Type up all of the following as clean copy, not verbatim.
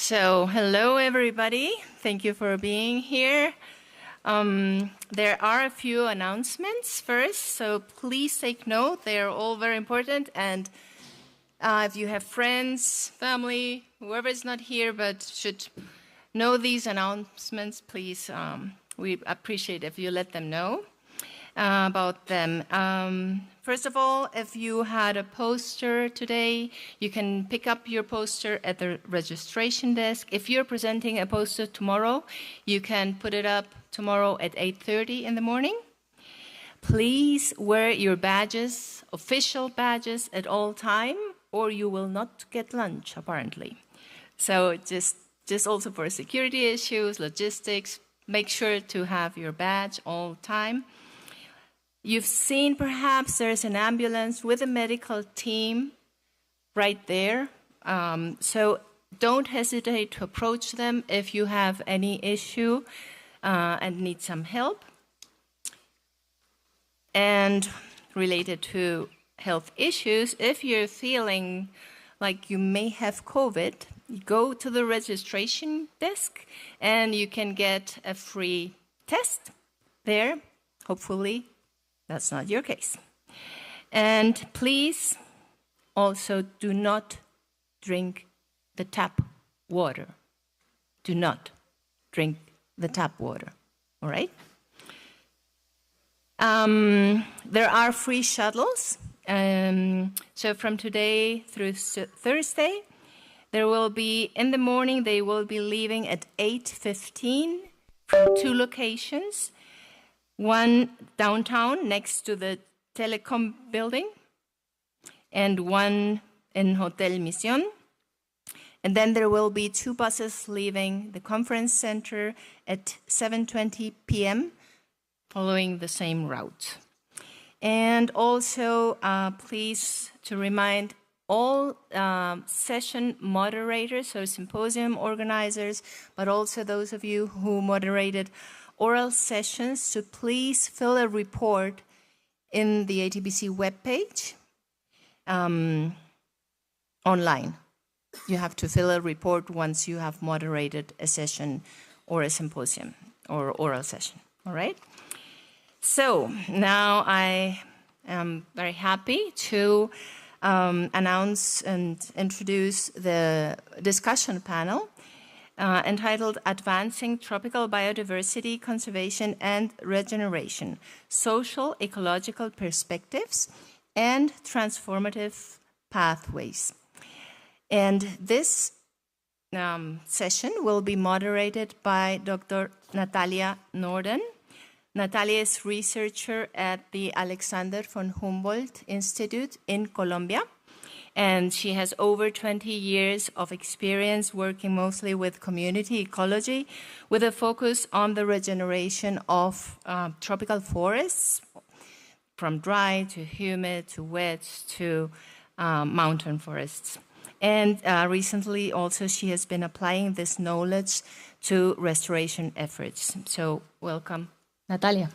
So, hello everybody. Thank you for being here. There are a few announcements first, so please take note. They are all very important. And if you have friends, family, whoever is not here but should know these announcements, please, we appreciate if you let them know about them. First of all, if you had a poster today, you can pick up your poster at the registration desk. If you're presenting a poster tomorrow, you can put it up tomorrow at 8:30 in the morning. Please wear your badges, official badges at all time, or you will not get lunch, apparently. So just also for security issues, logistics, make sure to have your badge all the time. You've seen perhaps there's an ambulance with a medical team right there. So don't hesitate to approach them if you have any issue and need some help. And related to health issues, if you're feeling like you may have COVID, you go to the registration desk and you can get a free test there, hopefully. That's not your case. And please also do not drink the tap water. Do not drink the tap water, all right? There are free shuttles. So from today through Thursday, there will be, in the morning, they will be leaving at 8:15 from 2 locations. One downtown next to the telecom building, and one in Hotel Mission. And then there will be 2 buses leaving the conference center at 7:20 p.m., following the same route. And also, please to remind all session moderators, so symposium organizers, but also those of you who moderated oral sessions, to please fill a report in the ATBC webpage online. You have to fill a report once you have moderated a session or a symposium or oral session, all right? So now I am very happy to announce and introduce the discussion panel entitled Advancing Tropical Biodiversity Conservation and Regeneration, Social-Ecological Perspectives and Transformative Pathways. And this session will be moderated by Dr. Natalia Norden. Natalia is researcher at the Alexander von Humboldt Institute in Colombia. And she has over 20 years of experience working mostly with community ecology, with a focus on the regeneration of tropical forests, from dry to humid to wet to mountain forests. And recently also she has been applying this knowledge to restoration efforts. So welcome, Natalia.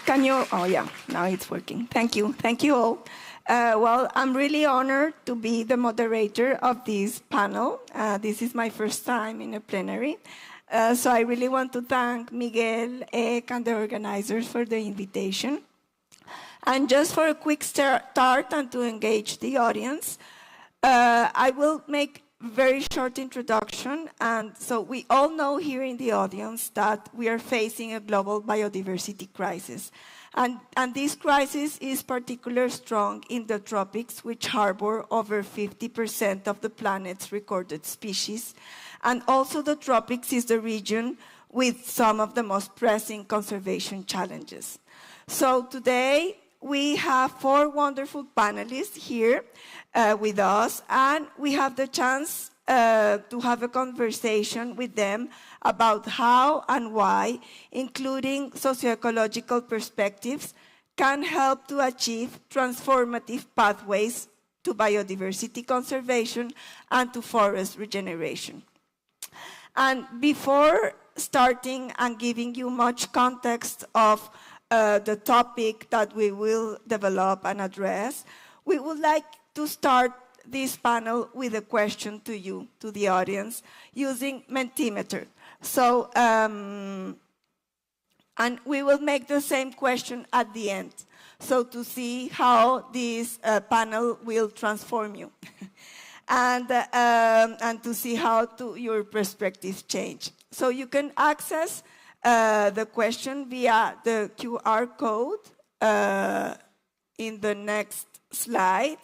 Can you, oh yeah, now it's working. Thank you all. Well, I'm really honored to be the moderator of this panel. This is my first time in a plenary. So I really want to thank Miguel, Ek, and the organizers for the invitation. And just for a quick start and to engage the audience, I will make very short introduction. And so we all know here in the audience that we are facing a global biodiversity crisis. And this crisis is particularly strong in the tropics, which harbor over 50% of the planet's recorded species. And also the tropics is the region with some of the most pressing conservation challenges. So today we have 4 wonderful panelists here with us, and we have the chance to have a conversation with them about how and why including socio-ecological perspectives can help to achieve transformative pathways to biodiversity conservation and to forest regeneration. And before starting and giving you much context of the topic that we will develop and address, we would like to start this panel with a question to you, to the audience, using Mentimeter. So, and we will make the same question at the end. So to see how this panel will transform you. And to see how your perspectives change. So you can access the question via the QR code in the next slide.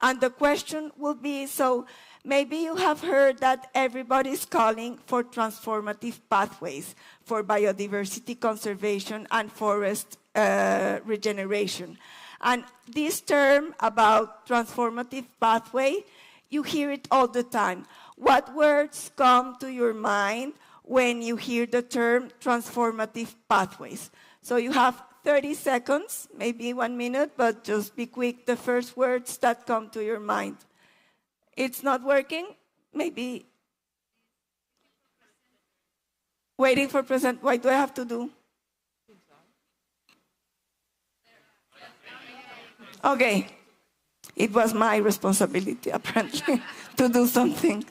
And the question will be, so maybe you have heard that everybody's calling for transformative pathways for biodiversity conservation and forest regeneration. And this term about transformative pathway, you hear it all the time. What words come to your mind when you hear the term transformative pathways? So you have 30 seconds, maybe 1 minute, but just be quick. The first words that come to your mind. It's not working? Maybe waiting for present. What do I have to do? Okay. It was my responsibility, apparently, to do something.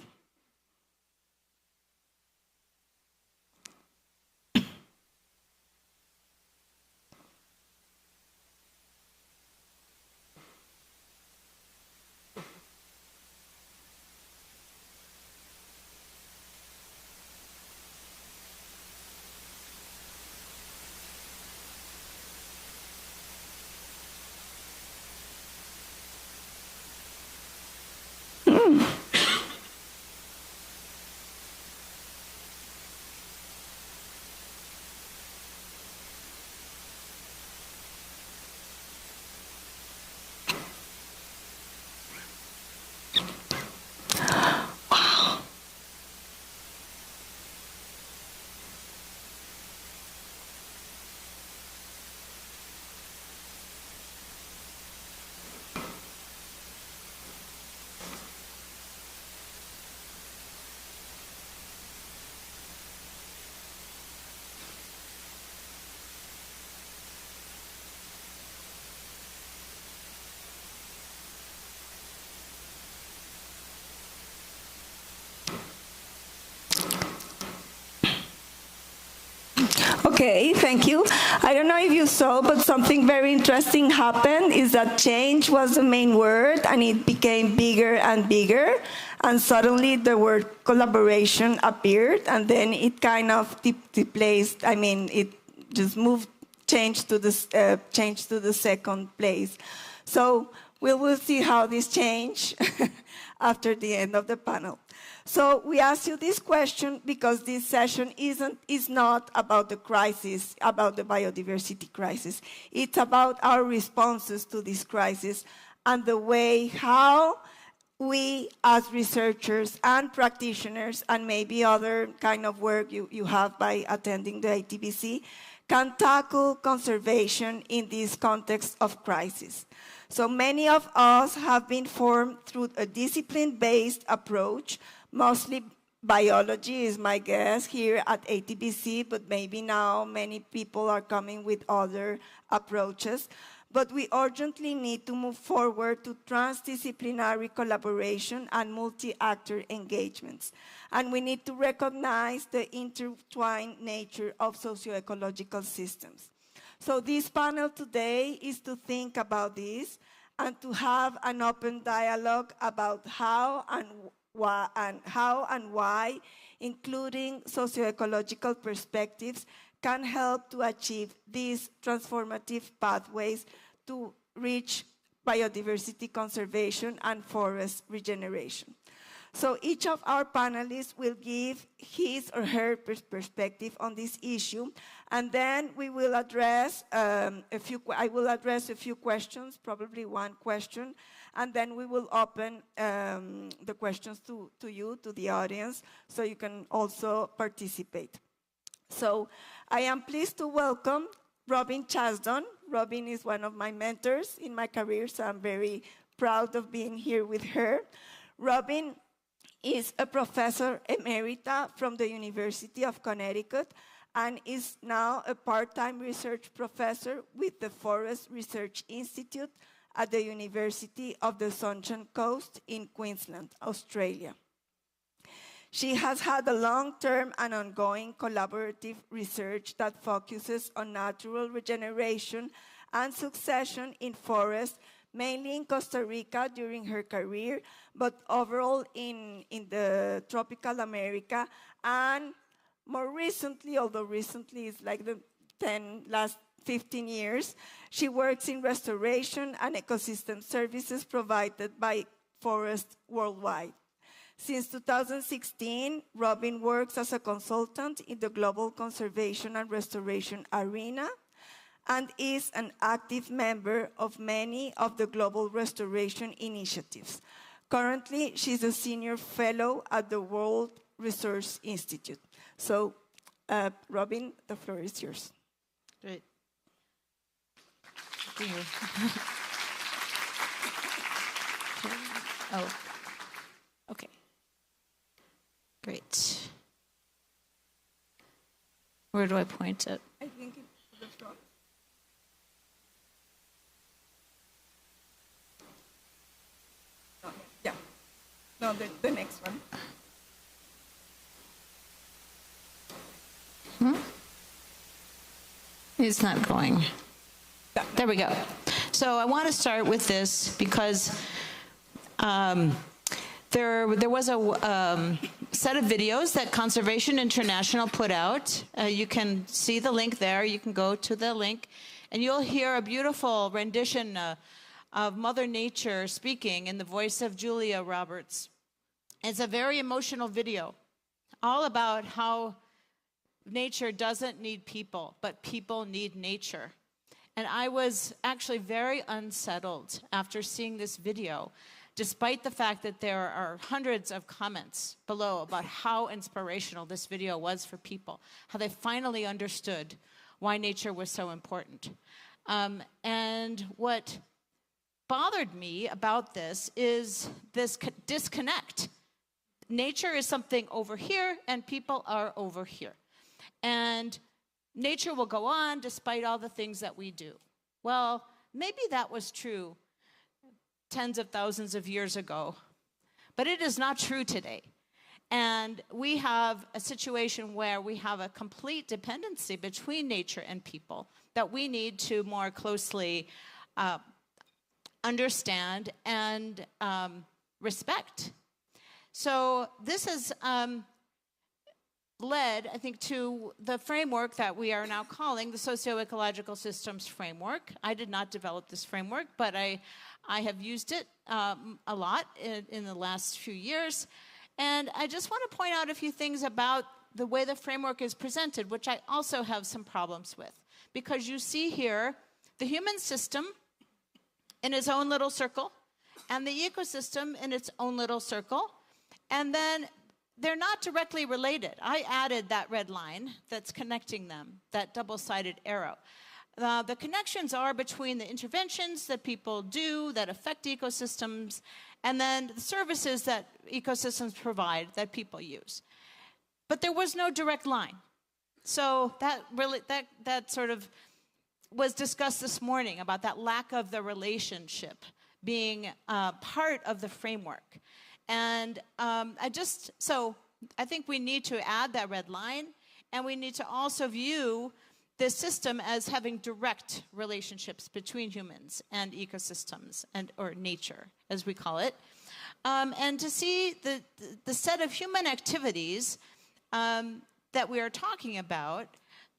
Okay, thank you. I don't know if you saw, but something very interesting happened is that change was the main word and it became bigger and bigger. And suddenly the word collaboration appeared and then it kind of displaced, I mean, it just changed to the second place. So we will see how this change after the end of the panel. So we asked you this question because this session is not about the crisis, about the biodiversity crisis. It's about our responses to this crisis and the way how we as researchers and practitioners and maybe other kind of work you have by attending the ATBC can tackle conservation in this context of crisis. So many of us have been formed through a discipline-based approach. Mostly biology is my guess here at ATBC, but maybe now many people are coming with other approaches. But we urgently need to move forward to transdisciplinary collaboration and multi-actor engagements. And we need to recognize the intertwined nature of socio-ecological systems. So this panel today is to think about this and to have an open dialogue about how and why, including socio-ecological perspectives, can help to achieve these transformative pathways to reach biodiversity conservation and forest regeneration. So each of our panelists will give his or her perspective on this issue, and then we will address I will address a few questions, probably one question, and then we will open the questions to you, to the audience, so you can also participate. So I am pleased to welcome Robin Chazdon. Robin is one of my mentors in my career, so I'm very proud of being here with her. Robin is a professor emerita from the University of Connecticut and is now a part-time research professor with the Forest Research Institute at the University of the Sunshine Coast in Queensland, Australia. She has had a long-term and ongoing collaborative research that focuses on natural regeneration and succession in forests, mainly in Costa Rica during her career, but overall in the tropical America. And more recently, although recently is like the last 15 years, she works in restoration and ecosystem services provided by forests worldwide. Since 2016, Robin works as a consultant in the global conservation and restoration arena and is an active member of many of the global restoration initiatives. Currently, she's a senior fellow at the World Resource Institute. So, Robin, the floor is yours. Great. Thank you. Oh, okay. Great. Where do I point it? I think it's the front. Yeah. No, the next one. It's not going. There we go. So I want to start with this because there was a set of videos that Conservation International put out. You can see the link there. You can go to the link, and you'll hear a beautiful rendition of Mother Nature speaking in the voice of Julia Roberts. It's a very emotional video, all about how nature doesn't need people, but people need nature. And I was actually very unsettled after seeing this video, despite the fact that there are hundreds of comments below about how inspirational this video was for people, how they finally understood why nature was so important. And what bothered me about this is this disconnect. Nature is something over here, and people are over here. And nature will go on despite all the things that we do. Well, maybe that was true tens of thousands of years ago, but it is not true today. And we have a situation where we have a complete dependency between nature and people that we need to more closely understand and respect. So this is led, I think, to the framework that we are now calling the Socio-ecological Systems Framework. I did not develop this framework, but I have used it a lot in the last few years. And I just want to point out a few things about the way the framework is presented, which I also have some problems with. Because you see here the human system in its own little circle, and the ecosystem in its own little circle, and then they're not directly related. I added that red line that's connecting them, that double-sided arrow. The connections are between the interventions that people do that affect ecosystems and then the services that ecosystems provide that people use. But there was no direct line. So that sort of was discussed this morning about that lack of the relationship being part of the framework. And I think we need to add that red line, and we need to also view this system as having direct relationships between humans and ecosystems, or nature, as we call it. And to see the set of human activities that we are talking about,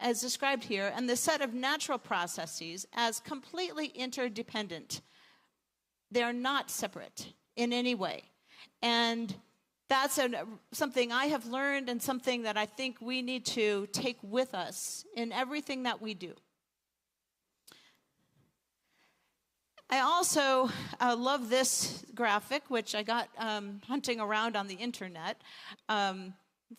as described here, and the set of natural processes as completely interdependent. They are not separate in any way. And that's something I have learned and something that I think we need to take with us in everything that we do. I also love this graphic, which I got hunting around on the internet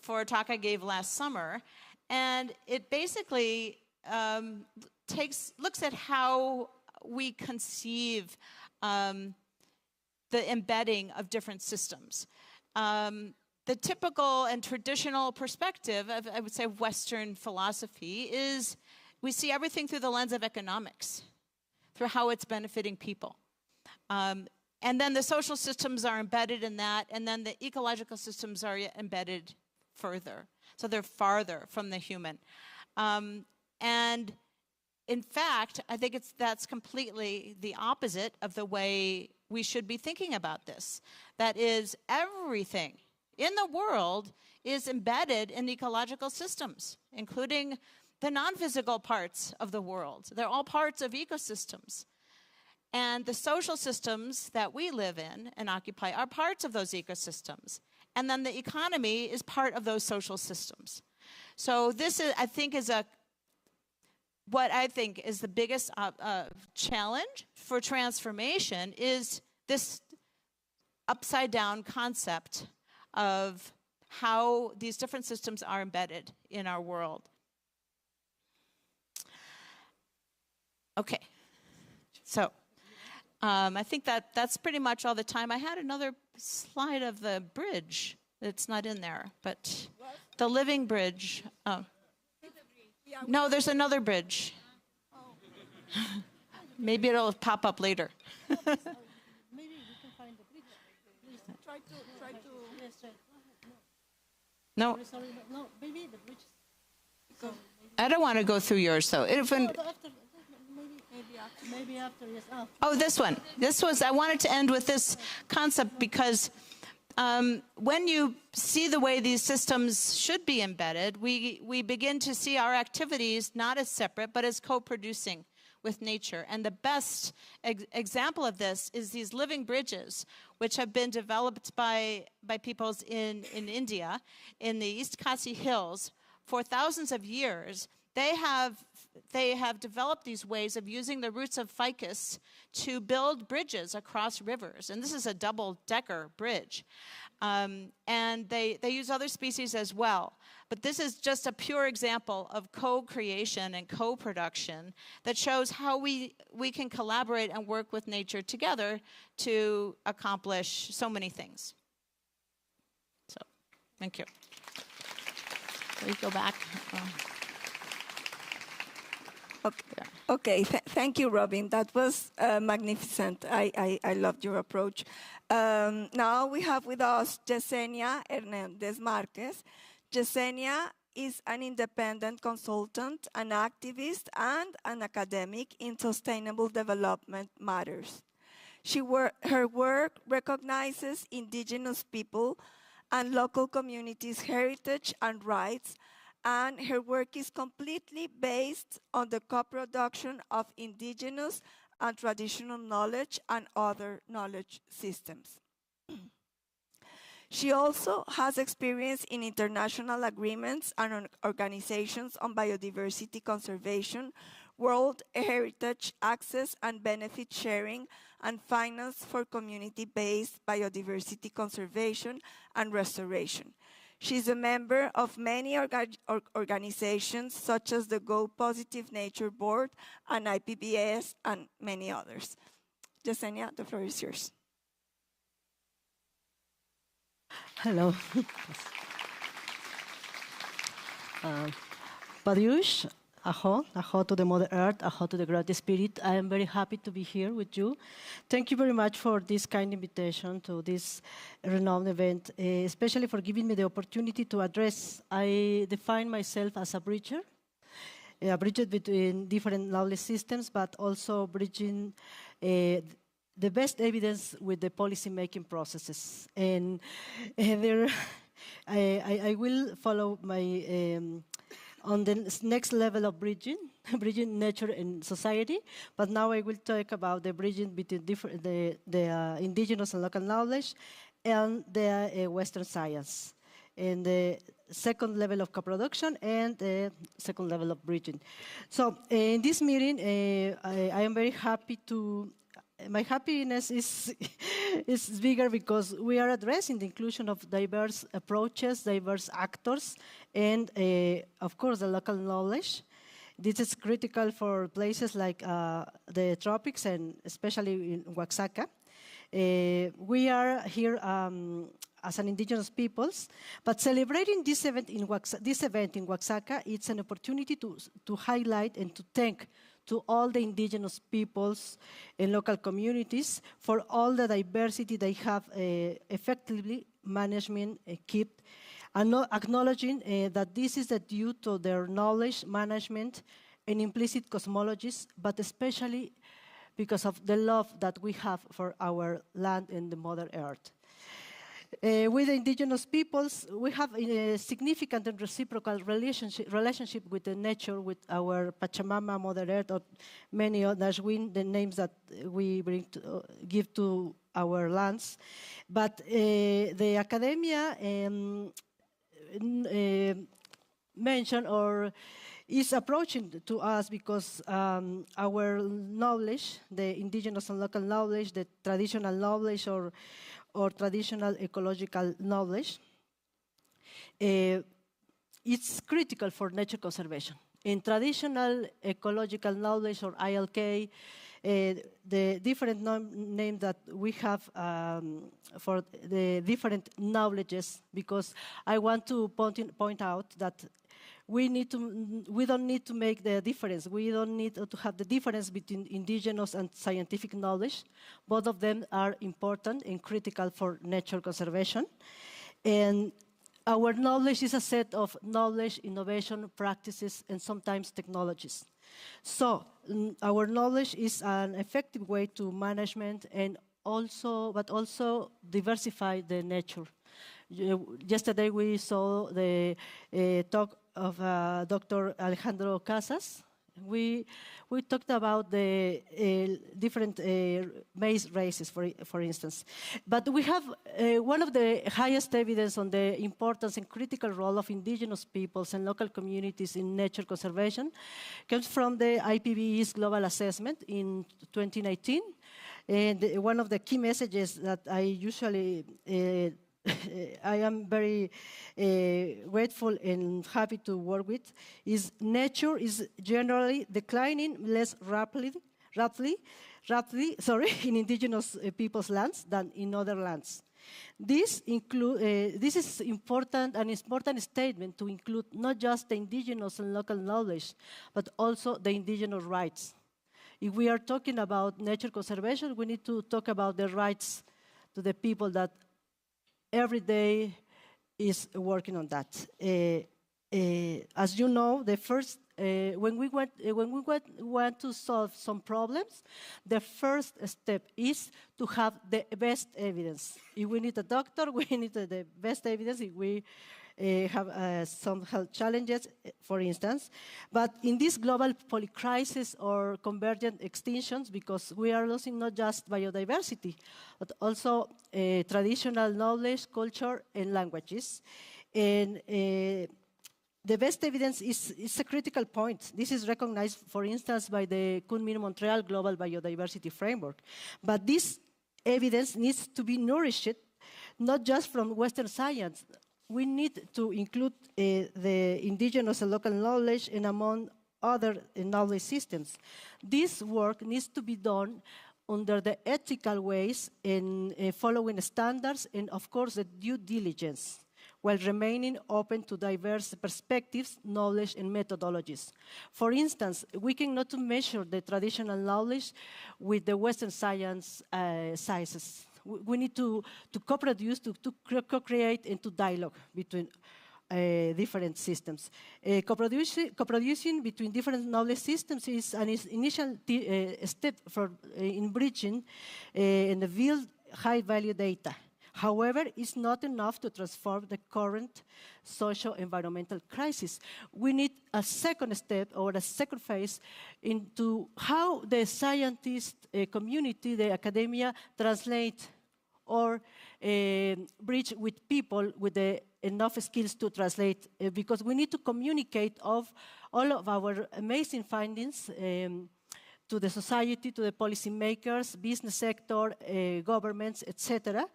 for a talk I gave last summer. And it basically looks at how we conceive the embedding of different systems. The typical and traditional perspective of, I would say, Western philosophy is we see everything through the lens of economics, through how it's benefiting people. And then the social systems are embedded in that, and then the ecological systems are embedded further. So they're farther from the human. And in fact, I think that's completely the opposite of the way we should be thinking about this. That is, everything in the world is embedded in ecological systems, including the non-physical parts of the world. They're all parts of ecosystems. And the social systems that we live in and occupy are parts of those ecosystems. And then the economy is part of those social systems. So this is, what I think is the biggest challenge for transformation is this upside-down concept of how these different systems are embedded in our world. Okay, so I think that's pretty much all the time. I had another slide of the bridge. It's not in there, but the living bridge. Oh. No, there's another bridge. Maybe it'll pop up later. Maybe we can find the bridge. Please try to. Yes, No. Sorry, no, maybe the bridge. I don't want to go through yours though. Maybe after, yes. Oh, this one. I wanted to end with this concept because when you see the way these systems should be embedded, we begin to see our activities not as separate, but as co-producing with nature. And the best example of this is these living bridges, which have been developed by peoples in India, in the East Khasi Hills, for thousands of years. They have developed these ways of using the roots of ficus to build bridges across rivers. And this is a double-decker bridge. And they use other species as well. But this is just a pure example of co-creation and co-production that shows how we can collaborate and work with nature together to accomplish so many things. So, thank you. We go back. Okay. Thank you, Robin. That was magnificent. I loved your approach. Now we have with us Yesenia Hernández Márquez. Yesenia is an independent consultant, an activist, and an academic in sustainable development matters. Her work recognizes indigenous people and local communities' heritage and rights, and her work is completely based on the co-production of indigenous and traditional knowledge and other knowledge systems. She also has experience in international agreements and organizations on biodiversity conservation, world heritage access and benefit sharing, and finance for community-based biodiversity conservation and restoration. She's a member of many organizations such as the Go Positive Nature Board and IPBS and many others. Yesenia, the floor is yours. Hello. Pariush, aho to the Mother Earth, aho to the Great Spirit. I am very happy to be here with you. Thank you very much for this kind invitation to this renowned event, especially for giving me the opportunity to address. I define myself as a bridger between different knowledge systems, but also bridging the best evidence with the policy-making processes. And there, I will follow my on the next level of bridging nature and society. But now I will talk about the bridging between the indigenous and local knowledge and the Western science. And the second level of co-production and the second level of bridging. So in this meeting, I am very happy to. My happiness is bigger because we are addressing the inclusion of diverse approaches, diverse actors, and of course the local knowledge. This is critical for places like the tropics and especially in Oaxaca. We are here as an indigenous peoples, but celebrating this event in Oaxaca, it's an opportunity to highlight and to thank to all the indigenous peoples and local communities for all the diversity they have effectively management kept, and acknowledging that this is due to their knowledge, management, and implicit cosmologies, but especially because of the love that we have for our land and the Mother Earth. With the indigenous peoples, we have a significant and reciprocal relationship with the nature, with our Pachamama, Mother Earth, or many others, the names that we give to our lands. But the academia mentioned or is approaching to us because our knowledge, the indigenous and local knowledge, the traditional knowledge or traditional ecological knowledge, it's critical for nature conservation. In traditional ecological knowledge or ILK, the different names that we have for the different knowledges, because I want to point out that we don't need to make the difference. We don't need to have the difference between indigenous and scientific knowledge. Both of them are important and critical for nature conservation. And our knowledge is a set of knowledge, innovation, practices, and sometimes technologies. So our knowledge is an effective way to management and but also diversify the nature. Yesterday we saw the talk of Dr. Alejandro Casas. We talked about the different maize races, for instance. But we have one of the highest evidence on the importance and critical role of indigenous peoples and local communities in nature conservation comes from the IPBE's global assessment in 2019. And one of the key messages that I usually I am very grateful and happy to work with is nature is generally declining less rapidly in indigenous people's lands than in other lands. This is important, an important statement to include not just the indigenous and local knowledge, but also the indigenous rights. If we are talking about nature conservation, we need to talk about the rights to the people that every day is working on that. As you know, the first when we want to solve some problems, the first step is to have the best evidence. If we need a doctor, we need the best evidence. If we have some health challenges, for instance. But in this global polycrisis or convergent extinctions, because we are losing not just biodiversity, but also traditional knowledge, culture, and languages. And the best evidence is a critical point. This is recognized, for instance, by the Kunming-Montreal Global Biodiversity Framework. But this evidence needs to be nourished, not just from Western science. We need to include the indigenous and local knowledge and among other knowledge systems. This work needs to be done under the ethical ways and following standards and, of course, the due diligence, while remaining open to diverse perspectives, knowledge, and methodologies. For instance, we cannot measure the traditional knowledge with the Western science sizes. We need to co-produce, to co-create, and to dialogue between different systems. Co-producing between different knowledge systems is an initial step in bridging and build high-value data. However, it's not enough to transform the current socio-environmental crisis. We need a second step or a second phase into how the scientist community, the academia, translate or bridge with people with enough skills to translate, because we need to communicate all of our amazing findings to the society, to the policymakers, business sector, governments, etc.,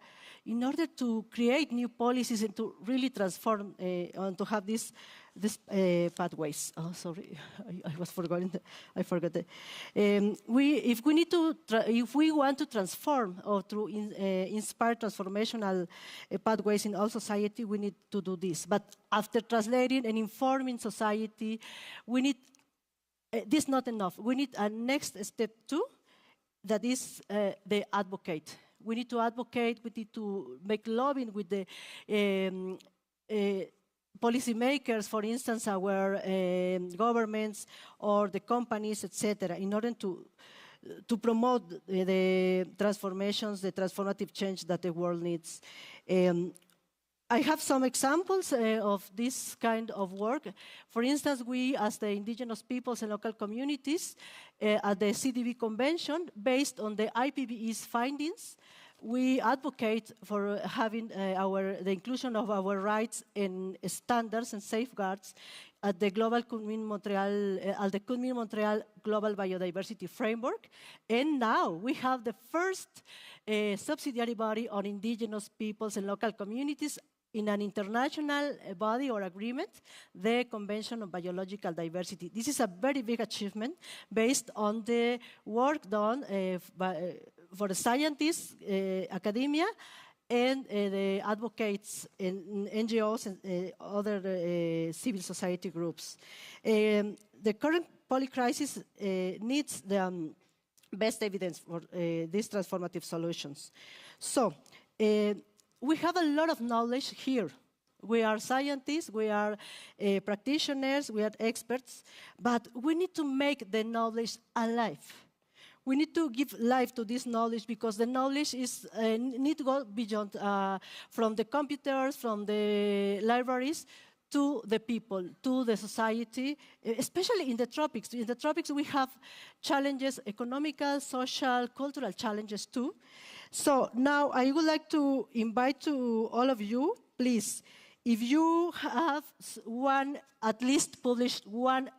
in order to create new policies and to really transform and to have these pathways. Oh, sorry, I was forgetting. I forgot that. If we want to transform or to inspire transformational pathways in all society, we need to do this. But after translating and informing society, we need this is not enough. We need a next step too, that is the advocate. We need to advocate, we need to make lobbying with the policymakers, for instance, our governments or the companies, etc., in order to promote the transformations, the transformative change that the world needs. I have some examples of this kind of work. For instance, we, as the indigenous peoples and local communities, at the CDB Convention, based on the IPBE's findings, we advocate for having the inclusion of our rights and standards and safeguards at the Global Kunming-Montreal Global Biodiversity Framework. And now we have the first subsidiary body on indigenous peoples and local communities in an international body or agreement, the Convention on Biological Diversity. This is a very big achievement based on the work done for the scientists, academia, and the advocates and NGOs and other civil society groups. The current polycrisis needs the best evidence for these transformative solutions. So, we have a lot of knowledge here. We are scientists, we are practitioners, we are experts, but we need to make the knowledge alive. We need to give life to this knowledge because the knowledge is need to go beyond from the computers, from the libraries, to the people, to the society, especially in the tropics. In the tropics, we have challenges, economical, social, cultural challenges too. So now I would like to invite to all of you, please, if you have at least published one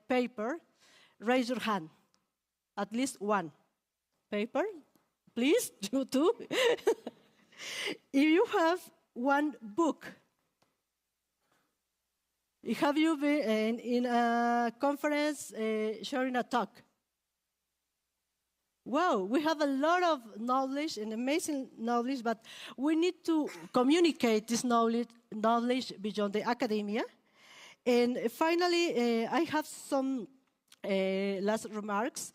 paper, raise your hand. At least one paper, please, you too. If you have one book, have you been in a conference sharing a talk? Wow, we have a lot of knowledge and amazing knowledge, but we need to communicate this knowledge beyond the academia. And finally, I have some last remarks.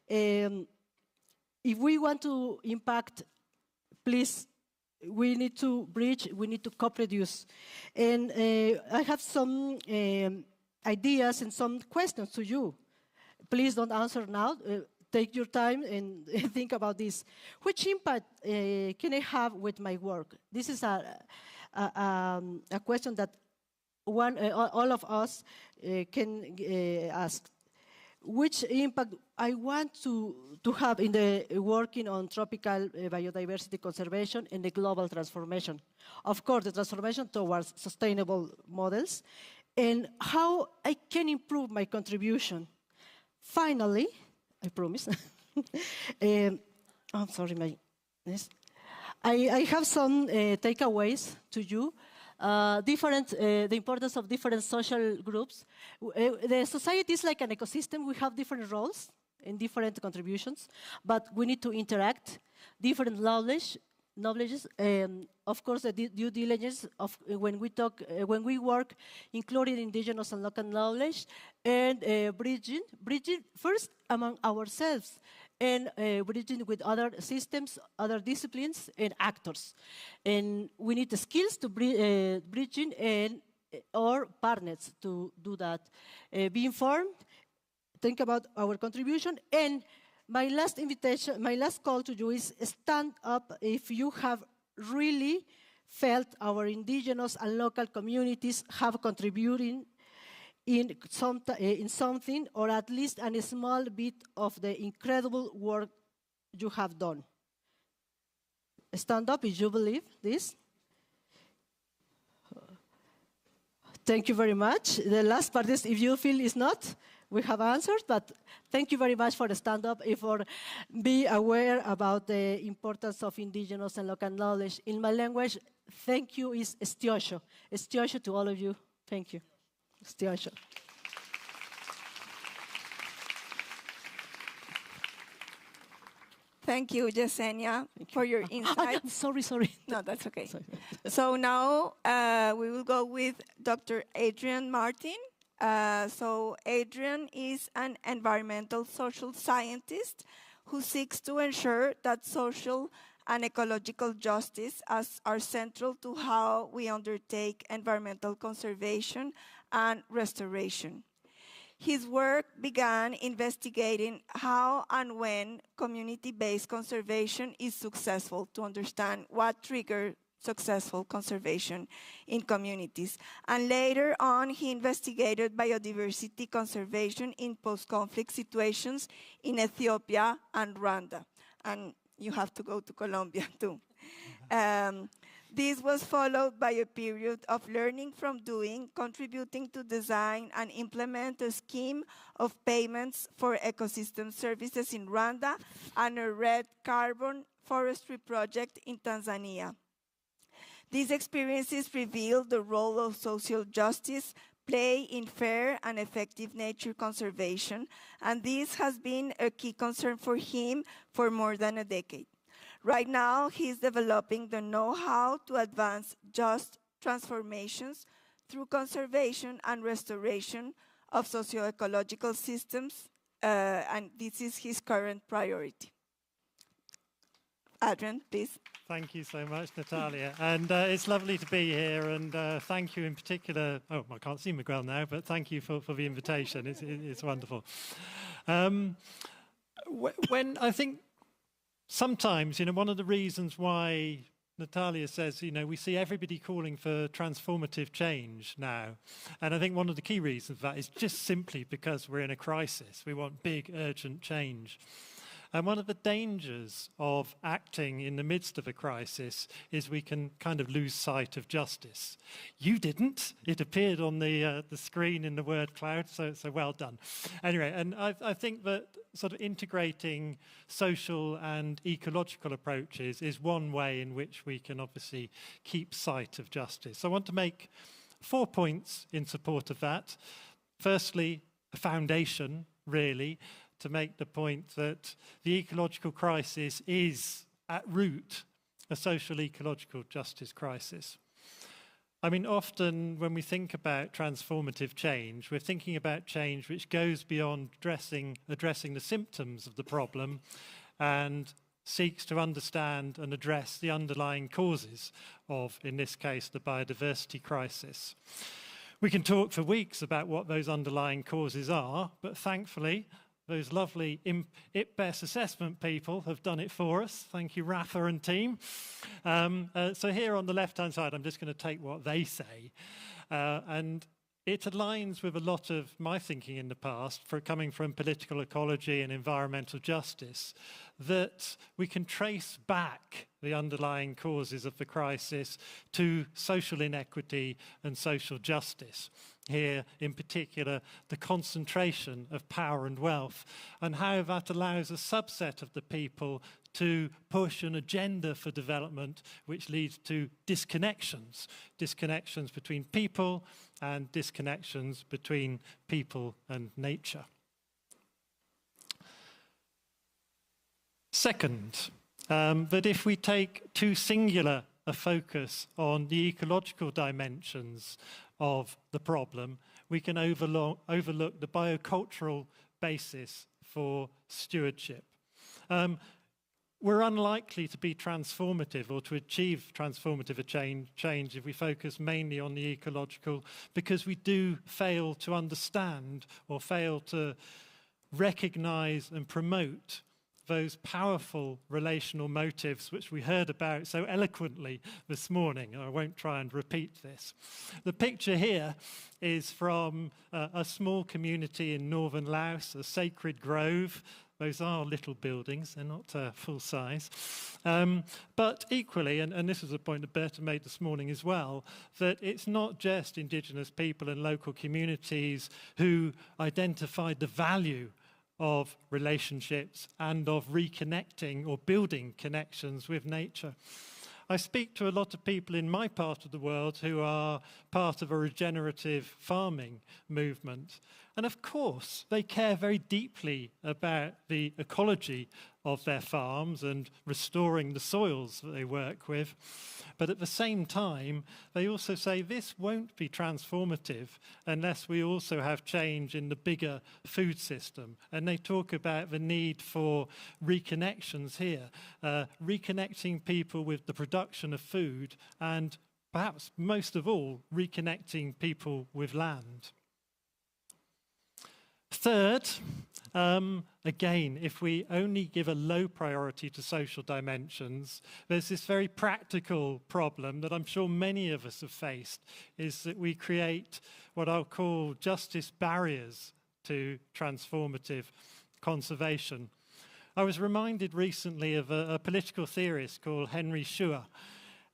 If we want to impact, please, we need to bridge, we need to co-produce. And I have some ideas and some questions to you. Please don't answer now. Take your time and think about this. Which impact can I have with my work? This is a question that all of us can ask. Which impact I want to have in the working on tropical biodiversity conservation and the global transformation. Of course, the transformation towards sustainable models and how I can improve my contribution. Finally, I promise. I'm sorry, I have some takeaways to you. The importance of different social groups. The society is like an ecosystem. We have different roles and different contributions, but we need to interact. Different knowledges, of course, the due diligence of when we work, including indigenous and local knowledge, and bridging first among ourselves, and bridging with other systems, other disciplines, and actors. And we need the skills to bridging and or partners to do that. Be informed, think about our contribution, and my last invitation, my last call to you is stand up if you have really felt our indigenous and local communities have contributing in something, or at least a small bit of the incredible work you have done. Stand up if you believe this. Thank you very much. The last part is if you feel it's not, we have answered, but thank you very much for the stand-up and for be aware about the importance of indigenous and local knowledge. In my language, thank you is estiocho. Estiocho to all of you. Thank you. Estiocho. Thank you, Yesenia, for your insights. Sorry. No, that's okay. Sorry. So now we will go with Dr. Adrian Martin. So Adrian is an environmental social scientist who seeks to ensure that social and ecological justice are central to how we undertake environmental conservation and restoration. His work began investigating how and when community-based conservation is successful, to understand what triggers successful conservation in communities. And later on, he investigated biodiversity conservation in post-conflict situations in Ethiopia and Rwanda. And you have to go to Colombia too. This was followed by a period of learning from doing, contributing to design and implement a scheme of payments for ecosystem services in Rwanda and a red carbon forestry project in Tanzania. These experiences reveal the role of social justice play in fair and effective nature conservation, and this has been a key concern for him for more than a decade. Right now, he's developing the know-how to advance just transformations through conservation and restoration of socio-ecological systems, and this is his current priority. Adrian, please. Thank you so much, Natalia. And it's lovely to be here. And thank you in particular. Oh, I can't see Miguel now, but thank you for the invitation. It's wonderful. When I think sometimes, one of the reasons why Natalia says, we see everybody calling for transformative change now. And I think one of the key reasons for that is just simply because we're in a crisis. We want big, urgent change. And one of the dangers of acting in the midst of a crisis is we can kind of lose sight of justice. You didn't. It appeared on the screen in the word cloud, so well done. Anyway, and I think that sort of integrating social and ecological approaches is one way in which we can obviously keep sight of justice. So I want to make 4 points in support of that. Firstly, a foundation, really, to make the point that the ecological crisis is, at root, a social ecological justice crisis. I mean, often when we think about transformative change, we're thinking about change which goes beyond addressing the symptoms of the problem and seeks to understand and address the underlying causes of, in this case, the biodiversity crisis. We can talk for weeks about what those underlying causes are, but thankfully, those lovely IPBES assessment people have done it for us. Thank you, Rafa and team. So here on the left-hand side, I'm just going to take what they say. And it aligns with a lot of my thinking in the past, coming from political ecology and environmental justice, that we can trace back the underlying causes of the crisis to social inequity and social justice. Here, in particular, the concentration of power and wealth, and how that allows a subset of the people to push an agenda for development which leads to disconnections between people and disconnections between people and nature. Second, that if we take too singular a focus on the ecological dimensions of the problem, we can overlook the biocultural basis for stewardship. We're unlikely to be transformative or to achieve transformative change if we focus mainly on the ecological, because we do fail to understand or fail to recognize and promote those powerful relational motives which we heard about so eloquently this morning. I won't try and repeat this. The picture here is from a small community in northern Laos, a sacred grove. Those are little buildings, they're not full size. But equally, and this is a point that Berta made this morning as well, that it's not just Indigenous people and local communities who identified the value of relationships and of reconnecting or building connections with nature. I speak to a lot of people in my part of the world who are part of a regenerative farming movement, And of course, they care very deeply about the ecology of their farms and restoring the soils that they work with. But at the same time, they also say this won't be transformative unless we also have change in the bigger food system. And they talk about the need for reconnections here, reconnecting people with the production of food, and perhaps most of all, reconnecting people with land. Third, again, if we only give a low priority to social dimensions, there's this very practical problem that I'm sure many of us have faced, is that we create what I'll call justice barriers to transformative conservation. I was reminded recently of a political theorist called Henry Schur,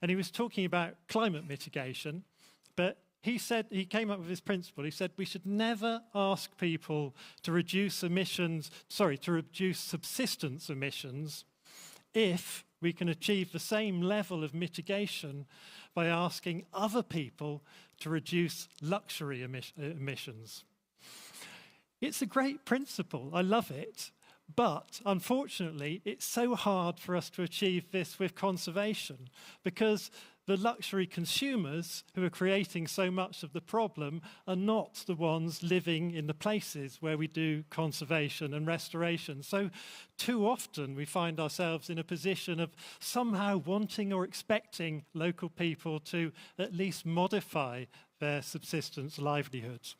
and he was talking about climate mitigation, but he came up with this principle. He said we should never ask people to reduce subsistence emissions if we can achieve the same level of mitigation by asking other people to reduce luxury emissions. It's a great principle. I love it. But unfortunately, it's so hard for us to achieve this with conservation, because the luxury consumers who are creating so much of the problem are not the ones living in the places where we do conservation and restoration. So too often we find ourselves in a position of somehow wanting or expecting local people to at least modify their subsistence livelihoods.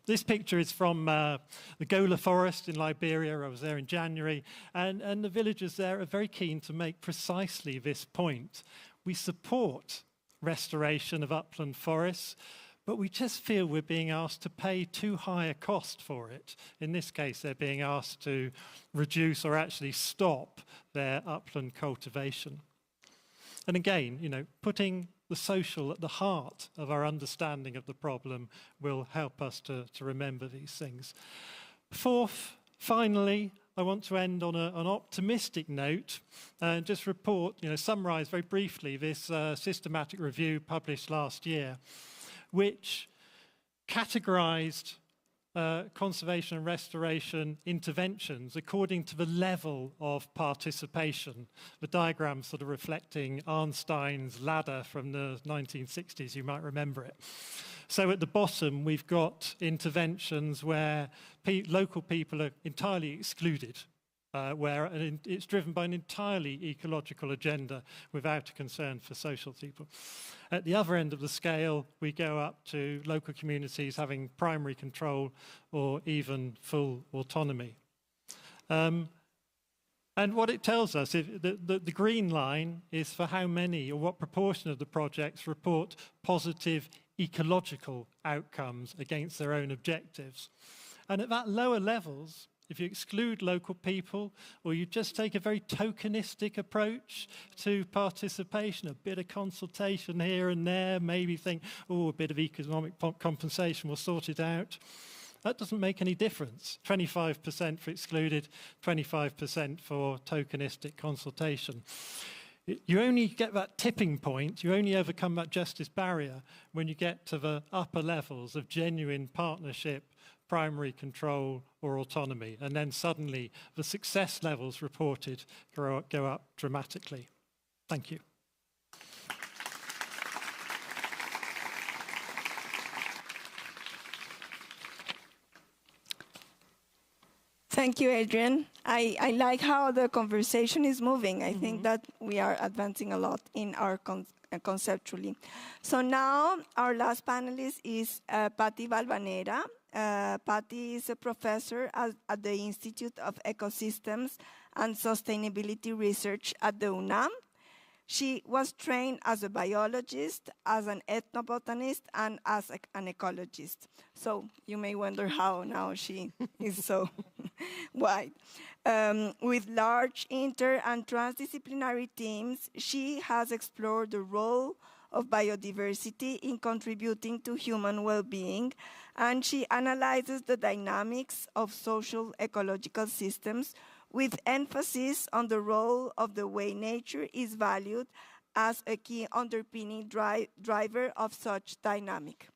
This picture is from the Gola forest in Liberia. I was there in January, and the villagers there are very keen to make precisely this point. We support restoration of upland forests, but we just feel we're being asked to pay too high a cost for it. In this case, they're being asked to reduce or actually stop their upland cultivation. And again, putting the social at the heart of our understanding of the problem will help us to remember these things. Fourth, finally, I want to end on an optimistic note and just summarize very briefly this systematic review published last year, which categorized conservation and restoration interventions according to the level of participation. The diagram sort of reflecting Arnstein's ladder from the 1960s, you might remember it. So at the bottom, we've got interventions where local people are entirely excluded, where it's driven by an entirely ecological agenda without a concern for social people. At the other end of the scale, we go up to local communities having primary control or even full autonomy. And what it tells us, the green line is for how many or what proportion of the projects report positive ecological outcomes against their own objectives. And at that lower levels, if you exclude local people, or you just take a very tokenistic approach to participation, a bit of consultation here and there, maybe think, a bit of economic compensation will sort it out, that doesn't make any difference. 25% for excluded, 25% for tokenistic consultation. You only get that tipping point, you only overcome that justice barrier when you get to the upper levels of genuine partnership, primary control or autonomy, and then suddenly the success levels reported go up dramatically. Thank you. Thank you, Adrian. I like how the conversation is moving. I think that we are advancing a lot in our conceptually. So now our last panelist is Patty Balvanera. Patty is a professor at the Institute of Ecosystems and Sustainability Research at the UNAM. She was trained as a biologist, as an ethnobotanist, and as an ecologist. So you may wonder how now she is so wide. With large inter- and transdisciplinary teams, she has explored the role of biodiversity in contributing to human well-being, and she analyzes the dynamics of social ecological systems with emphasis on the role of the way nature is valued as a key underpinning driver of such dynamic.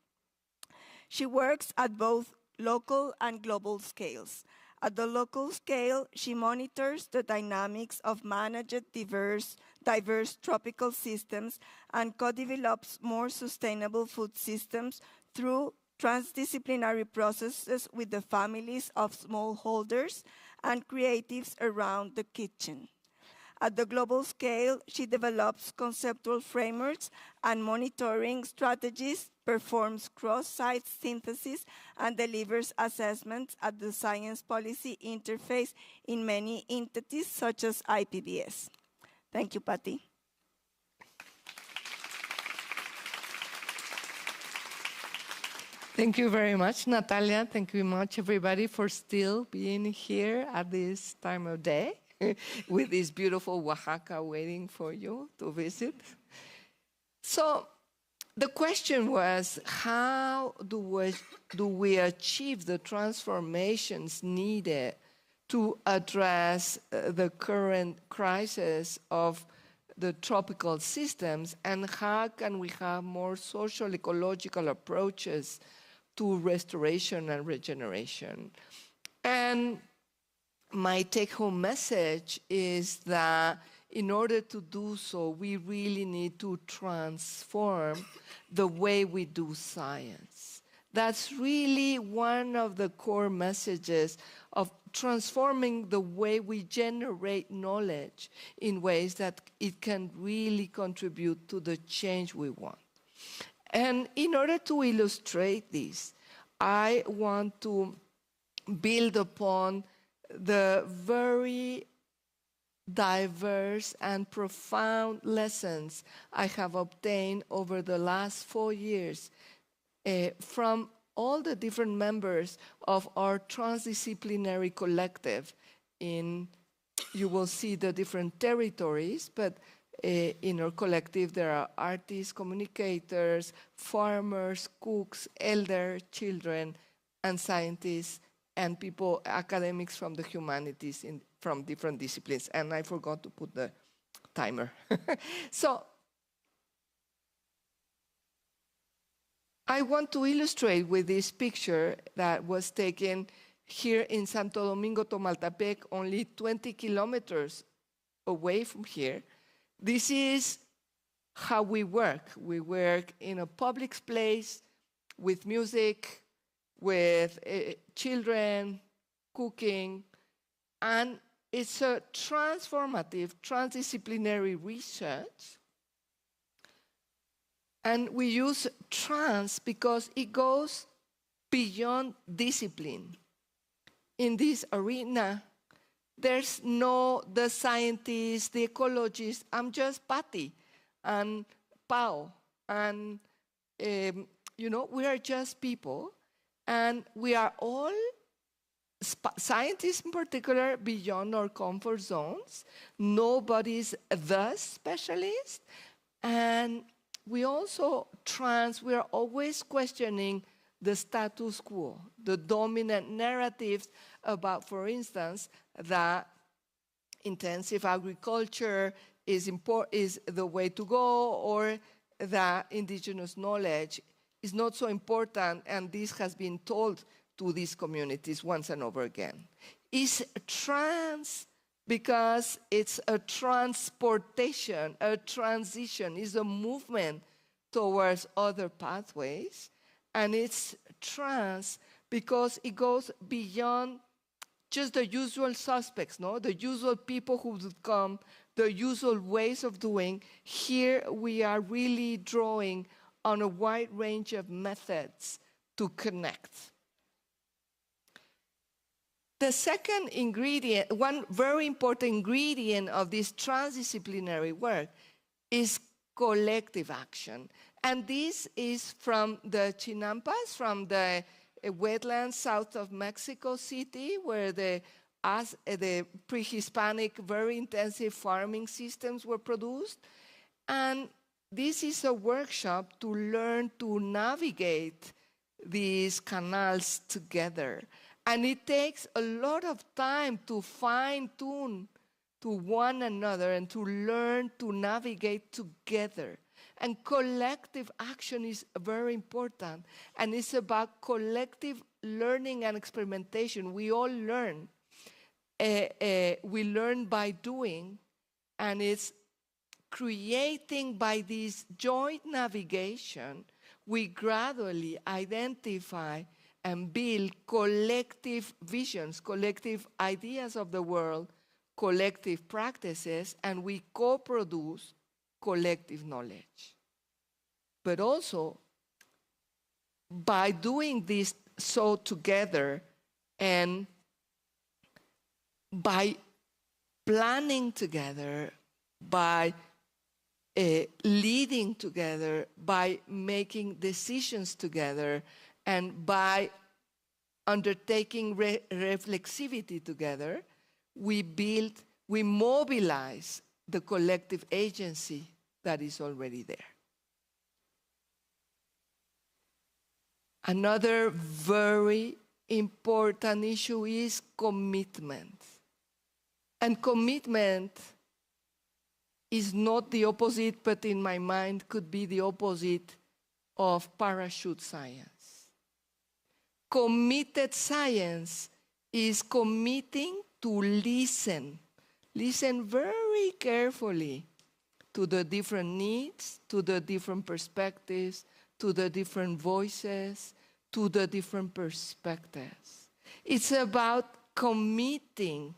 She works at both local and global scales. At the local scale, she monitors the dynamics of managed diverse tropical systems and co-develops more sustainable food systems through transdisciplinary processes with the families of smallholders and creatives around the kitchen. At the global scale, she develops conceptual frameworks and monitoring strategies, performs cross-site synthesis, and delivers assessments at the science policy interface in many entities such as IPBS. Thank you, Patty. Thank you very much, Natalia. Thank you very much, everybody, for still being here at this time of day with this beautiful Oaxaca waiting for you to visit. So the question was, how do we achieve the transformations needed to address the current crisis of the tropical systems, and how can we have more social ecological approaches to restoration and regeneration? And my take-home message is that in order to do so, we really need to transform the way we do science. That's really one of the core messages of transforming the way we generate knowledge in ways that it can really contribute to the change we want. And in order to illustrate this, I want to build upon the very diverse and profound lessons I have obtained over the last 4 years from all the different members of our transdisciplinary collective. You will see the different territories, but in our collective there are artists, communicators, farmers, cooks, elders, children, and scientists, and people, academics from the humanities from different disciplines. And I forgot to put the timer. So I want to illustrate with this picture that was taken here in Santo Domingo, Tomaltepec, only 20 kilometers away from here. This is how we work. We work in a public place with music, with children, cooking, and it's a transformative, transdisciplinary research. And we use trans because it goes beyond discipline. In this arena, there's no the scientists, the ecologists. I'm just Patty and Pao. And, we are just people. And we are all scientists in particular beyond our comfort zones. Nobody's the specialist. And we also we are always questioning the status quo, the dominant narratives about, for instance, that intensive agriculture is the way to go, or that indigenous knowledge is not so important, and this has been told to these communities once and over again. It's trans because it's a transportation, a transition, it's a movement towards other pathways. And it's trans because it goes beyond just the usual suspects, the usual people who would come, the usual ways of doing. Here we are really drawing on a wide range of methods to connect. The second ingredient, one very important ingredient of this transdisciplinary work is collective action. And this is from the Chinampas, from the wetlands south of Mexico City, where the pre-Hispanic, very intensive farming systems were produced. And this is a workshop to learn to navigate these canals together. And it takes a lot of time to fine-tune to one another and to learn to navigate together. And collective action is very important. And it's about collective learning and experimentation. We all learn. We learn by doing, and it's creating by this joint navigation, we gradually identify and build collective visions, collective ideas of the world, collective practices, and we co-produce collective knowledge. But also, by doing this so together and by planning together, by leading together, by making decisions together, and by undertaking reflexivity together, we mobilize the collective agency that is already there. Another very important issue is commitment. And commitment is not the opposite, but in my mind could be the opposite of parachute science. Committed science is committing to listen very carefully to the different needs, to the different perspectives, to the different voices, to the different perspectives. It's about committing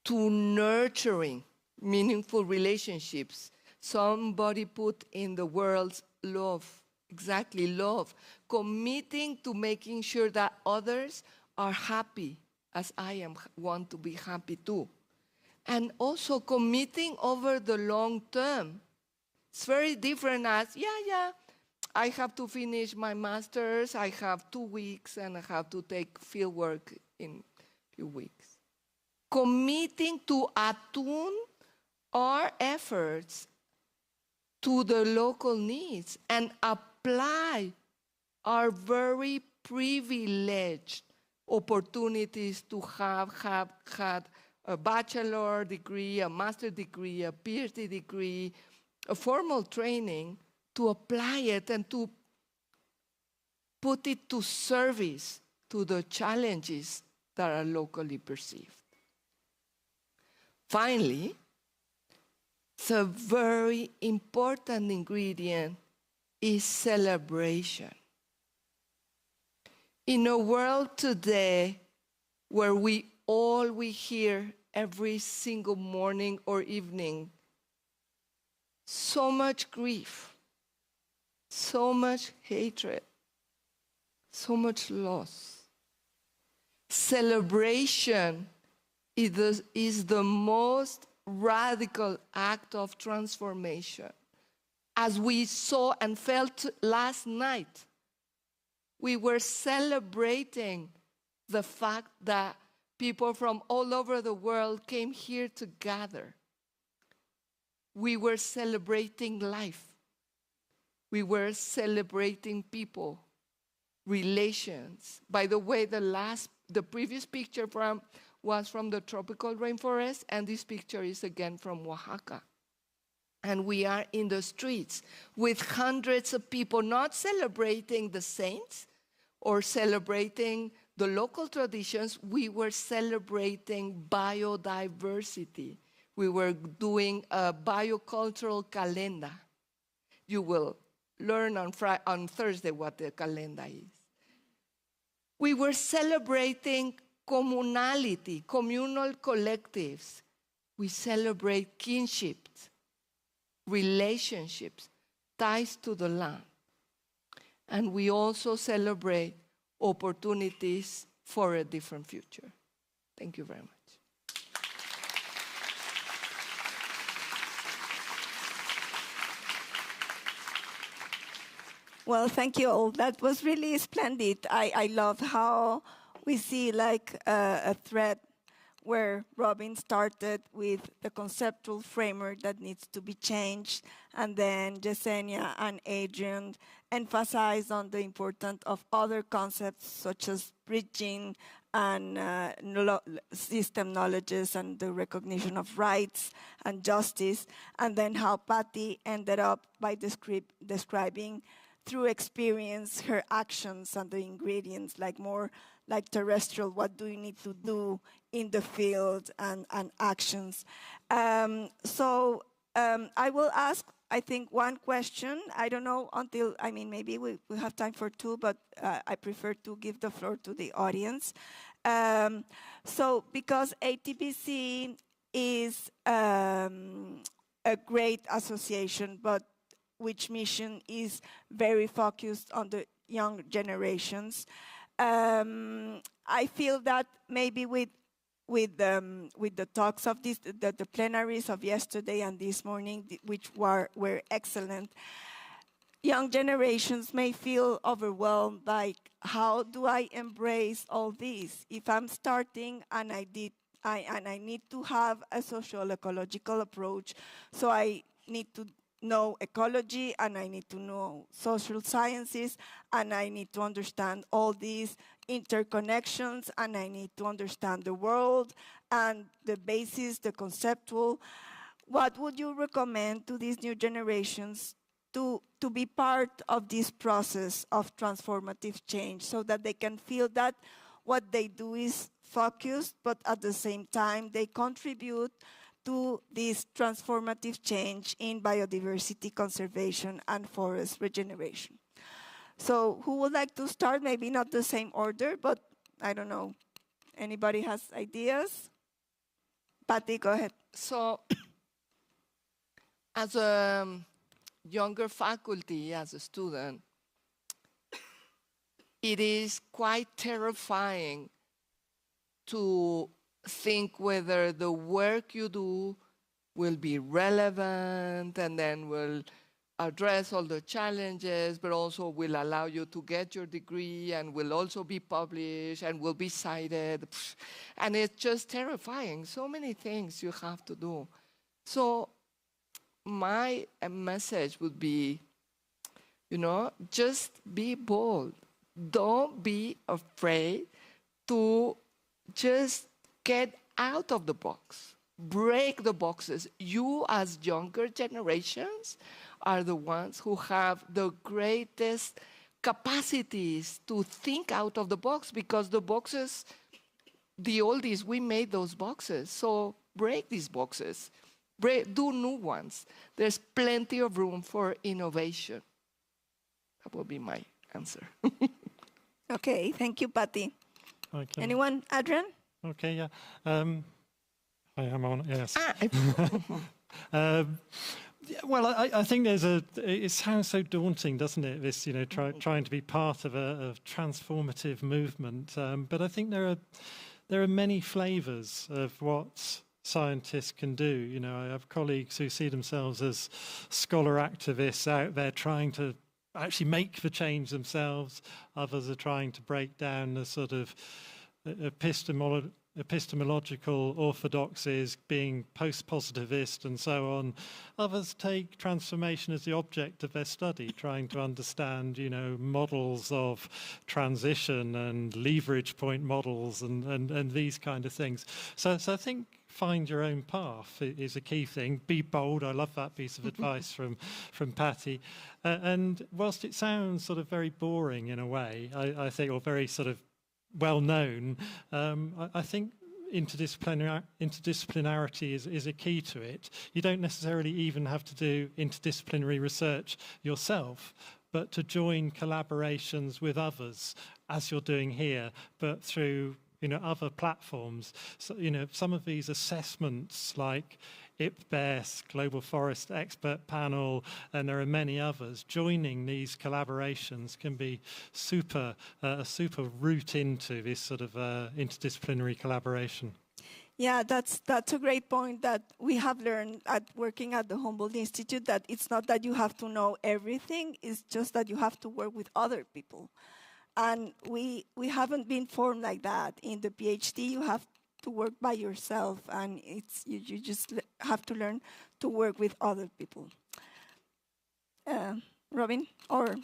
to nurturing meaningful relationships. Somebody put in the words love, exactly love. Committing to making sure that others are happy as I want to be happy too. And also committing over the long term. It's very different as, I have to finish my master's, I have 2 weeks, and I have to take field work in a few weeks. Committing to attune our efforts to the local needs and apply our very privileged opportunities to have had a bachelor degree, a master degree, a PhD degree, a formal training, to apply it and to put it to service to the challenges that are locally perceived. Finally, the very important ingredient is celebration. In a world today where we hear every single morning or evening so much grief, so much hatred, so much loss, celebration is the most radical act of transformation. As we saw and felt last night, we were celebrating the fact that people from all over the world came here to gather. We were celebrating life. We were celebrating people, relations. By the way, the previous picture was from the tropical rainforest, and this picture is again from Oaxaca. And we are in the streets with hundreds of people, not celebrating the saints or celebrating the local traditions. We were celebrating biodiversity. We were doing a biocultural calendar. You will learn on Thursday what the calendar is. We were celebrating communality, communal collectives. We celebrate kinships, relationships, ties to the land. And we also celebrate opportunities for a different future. Thank you very much. Well, thank you all. That was really splendid. I love how we see like a thread where Robin started with the conceptual framework that needs to be changed, and then Yesenia and Adrian emphasized on the importance of other concepts such as bridging and system knowledges and the recognition of rights and justice, and then how Patty ended up by describing through experience, her actions and the ingredients, like more like terrestrial, what do you need to do in the field and actions. I will ask, I think, one question. I don't know until, I mean, maybe we have time for two, but I prefer to give the floor to the audience. Because ATBC is a great association, but which mission is very focused on the young generations. I feel that maybe with the talks of the plenaries of yesterday and this morning, which were excellent, young generations may feel overwhelmed, like, how do I embrace all this? If I'm starting and I need to have a social-ecological approach, so I need to know ecology, and I need to know social sciences, and I need to understand all these interconnections, and I need to understand the world and the basis, the conceptual. What would you recommend to these new generations to be part of this process of transformative change, so that they can feel that what they do is focused, but at the same time they contribute to this transformative change in biodiversity conservation and forest regeneration? So who would like to start? Maybe not the same order, but I don't know. Anybody has ideas? Patty, go ahead. So as a younger faculty, as a student, it is quite terrifying to think whether the work you do will be relevant and then will address all the challenges, but also will allow you to get your degree and will also be published and will be cited. And it's just terrifying. So many things you have to do. So my message would be, just be bold. Don't be afraid to just get out of the box. Break the boxes. You, as younger generations, are the ones who have the greatest capacities to think out of the box, because the boxes, the oldies, we made those boxes. So break these boxes. Do new ones. There's plenty of room for innovation. That will be my answer. Okay, thank you, Patty. Okay. Anyone? Adrian? Okay, yeah. I am on, yes. Well, I think it sounds so daunting, doesn't it? This, trying to be part of a transformative movement. But I think there are many flavors of what scientists can do. I have colleagues who see themselves as scholar activists out there trying to actually make the change themselves. Others are trying to break down the sort of epistemological orthodoxies, being post-positivist and so on. Others take transformation as the object of their study, trying to understand, models of transition and leverage point models and these kind of things. So I think find your own path is a key thing. Be bold. I love that piece of advice from Patty. And whilst it sounds sort of very boring in a way, I think, or very sort of well-known, I think interdisciplinarity is a key to it. You don't necessarily even have to do interdisciplinary research yourself, but to join collaborations with others, as you're doing here, but through other platforms. So, some of these assessments like IPBES, Global Forest Expert Panel, and there are many others. Joining these collaborations can be a super route into this sort of interdisciplinary collaboration. Yeah, that's a great point that we have learned at working at the Humboldt Institute, that it's not that you have to know everything, it's just that you have to work with other people. And we haven't been formed like that. In the PhD, you have to work by yourself, and you just have to learn to work with other people. Robin, or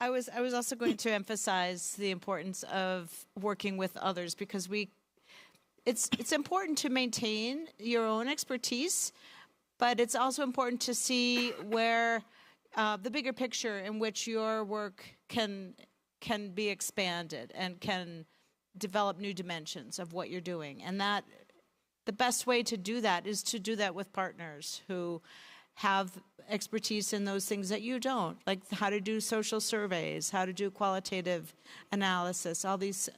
I was also going to emphasize the importance of working with others, because it's important to maintain your own expertise, but it's also important to see where the bigger picture in which your work can be expanded and can develop new dimensions of what you're doing. And that the best way to do that is to do that with partners who have expertise in those things that you don't, like how to do social surveys, how to do qualitative analysis, all these,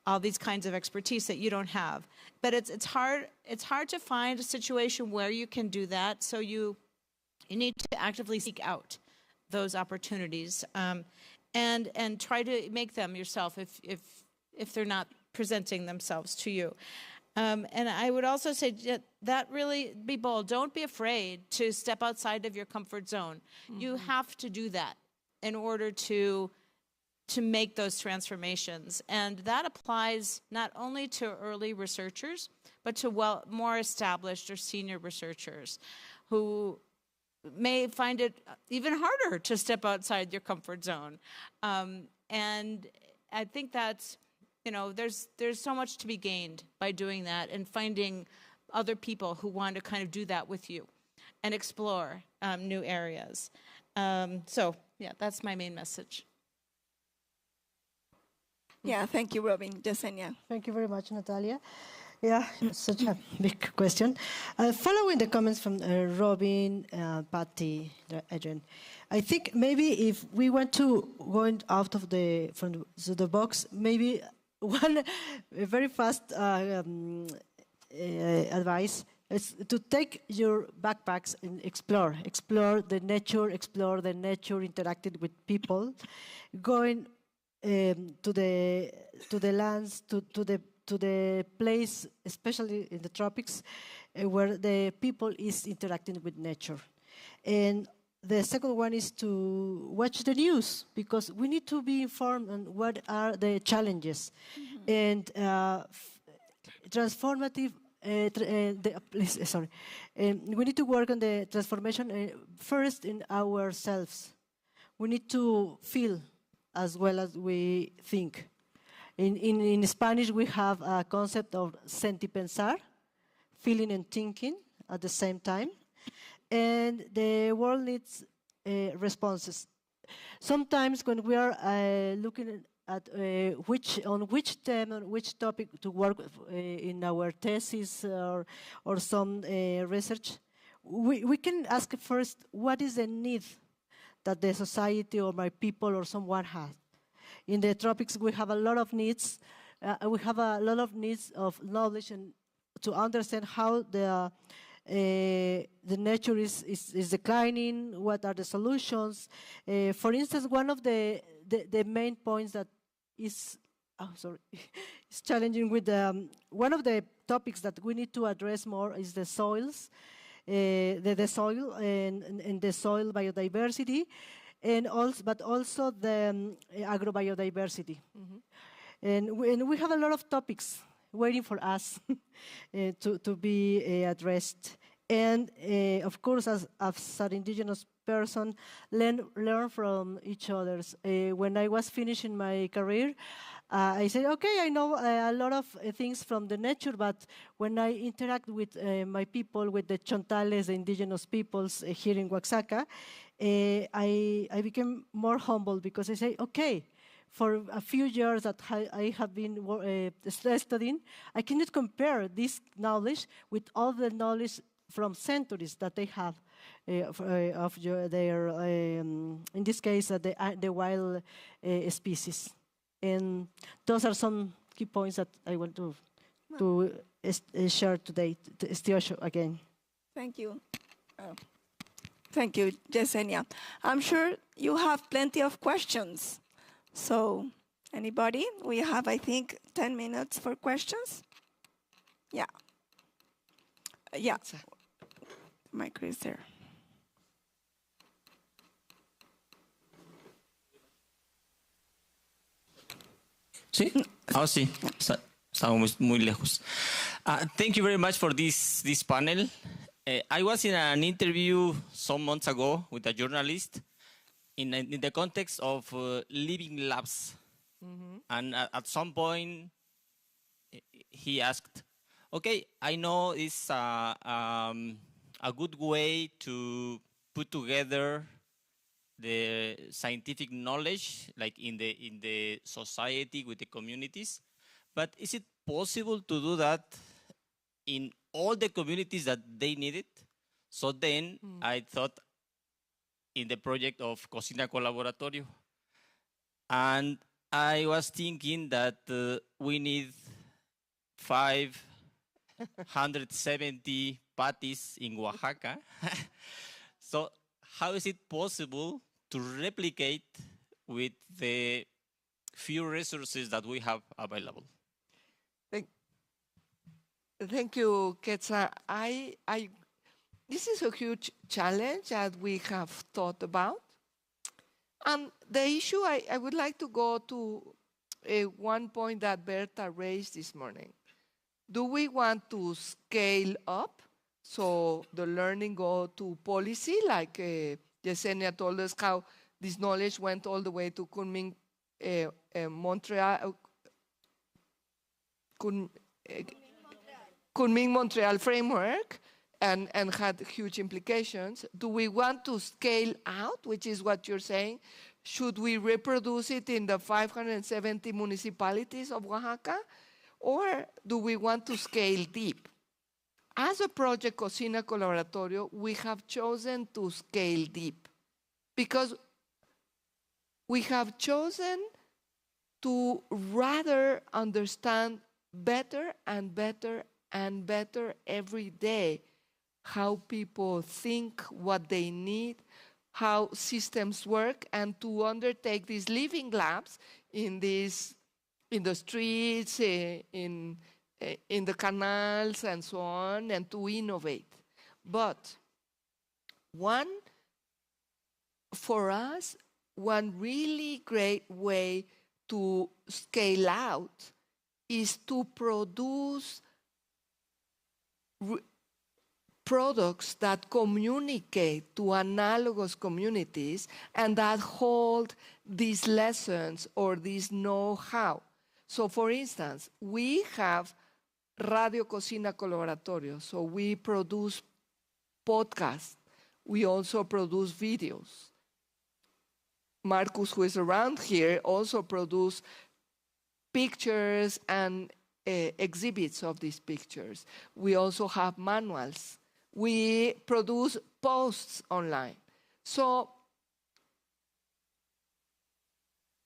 all these kinds of expertise that you don't have. But it's hard to find a situation where you can do that. So you need to actively seek out those opportunities and try to make them yourself if they're not presenting themselves to you. And I would also say that really be bold. Don't be afraid to step outside of your comfort zone. Mm-hmm. You have to do that in order to make those transformations. And that applies not only to early researchers, but to more established or senior researchers who may find it even harder to step outside your comfort zone. And I think that's, there's so much to be gained by doing that and finding other people who want to kind of do that with you and explore new areas. So, yeah, that's my main message. Yeah, thank you, Robin. Yesenia. Thank you very much, Natalia. Yeah, such a big question. Following the comments from Robin, Patty, Adrian, I think maybe if we want to go out of the box, maybe one very fast advice is to take your backpacks and explore the nature, interacting with people, going to the lands, to the place, especially in the tropics, where the people is interacting with nature. And the second one is to watch the news, because we need to be informed on what are the challenges. Mm-hmm. And transformative, we need to work on the transformation first in ourselves. We need to feel as well as we think. In Spanish, we have a concept of sentipensar, feeling and thinking at the same time. And the world needs responses. Sometimes when we are looking at which theme, on which topic to work in our thesis or some research, we can ask first, what is the need that the society or my people or someone has? In the tropics, we have a lot of needs. We have a lot of needs of knowledge and to understand how the nature is declining. What are the solutions? For instance, one of the main points that is is challenging with one of the topics that we need to address more is the soils, the soil and the soil biodiversity. But also the agrobiodiversity. Mm-hmm. And we have a lot of topics waiting for us to be addressed. And of course, as an indigenous person, learn from each other. When I was finishing my career, I said, okay, I know a lot of things from the nature, but when I interact with my people, with the Chontales, the indigenous peoples here in Oaxaca, I became more humble because I say, okay, for a few years that I have been studying, I cannot compare this knowledge with all the knowledge from centuries that they have of their, in this case, the wild species. And those are some key points that I want to share today. Stiosho again. Thank you. Thank you, Yesenia. I'm sure you have plenty of questions. So, anybody? We have, I think, 10 minutes for questions. Yeah. Yeah. Mic is there. Sí, sí, estamos muy lejos. Thank you very much for this panel. I was in an interview some months ago with a journalist in the context of living labs. Mm-hmm. And at some point, he asked, okay, I know it's a good way to put together the scientific knowledge, like in the society with the communities. But is it possible to do that in all the communities that they need it? So then I thought in the project of Cocina Colaboratorio. And I was thinking that we need 570 patties in Oaxaca. So how is it possible to replicate with the few resources that we have available? Thank you, Quetzal. This is a huge challenge that we have thought about. And the issue, I would like to go to one point that Berta raised this morning. Do we want to scale up so the learning go to policy, like Yesenia told us how this knowledge went all the way to Kunming, Kunming-Montreal framework and had huge implications? Do we want to scale out, which is what you're saying? Should we reproduce it in the 570 municipalities of Oaxaca? Or do we want to scale deep? As a project, Cocina Colaboratorio, we have chosen to scale deep because we have chosen to rather understand better and better and better every day how people think, what they need, how systems work, and to undertake these living labs in the streets, in the canals, and so on, and to innovate. But for us, one really great way to scale out is to produce products that communicate to analogous communities and that hold these lessons or this know-how. So for instance, we have Radio Cocina Colaboratorio, so we produce podcasts. We also produce videos. Marcus, who is around here, also produce pictures and exhibits of these pictures. We also have manuals. We produce posts online. So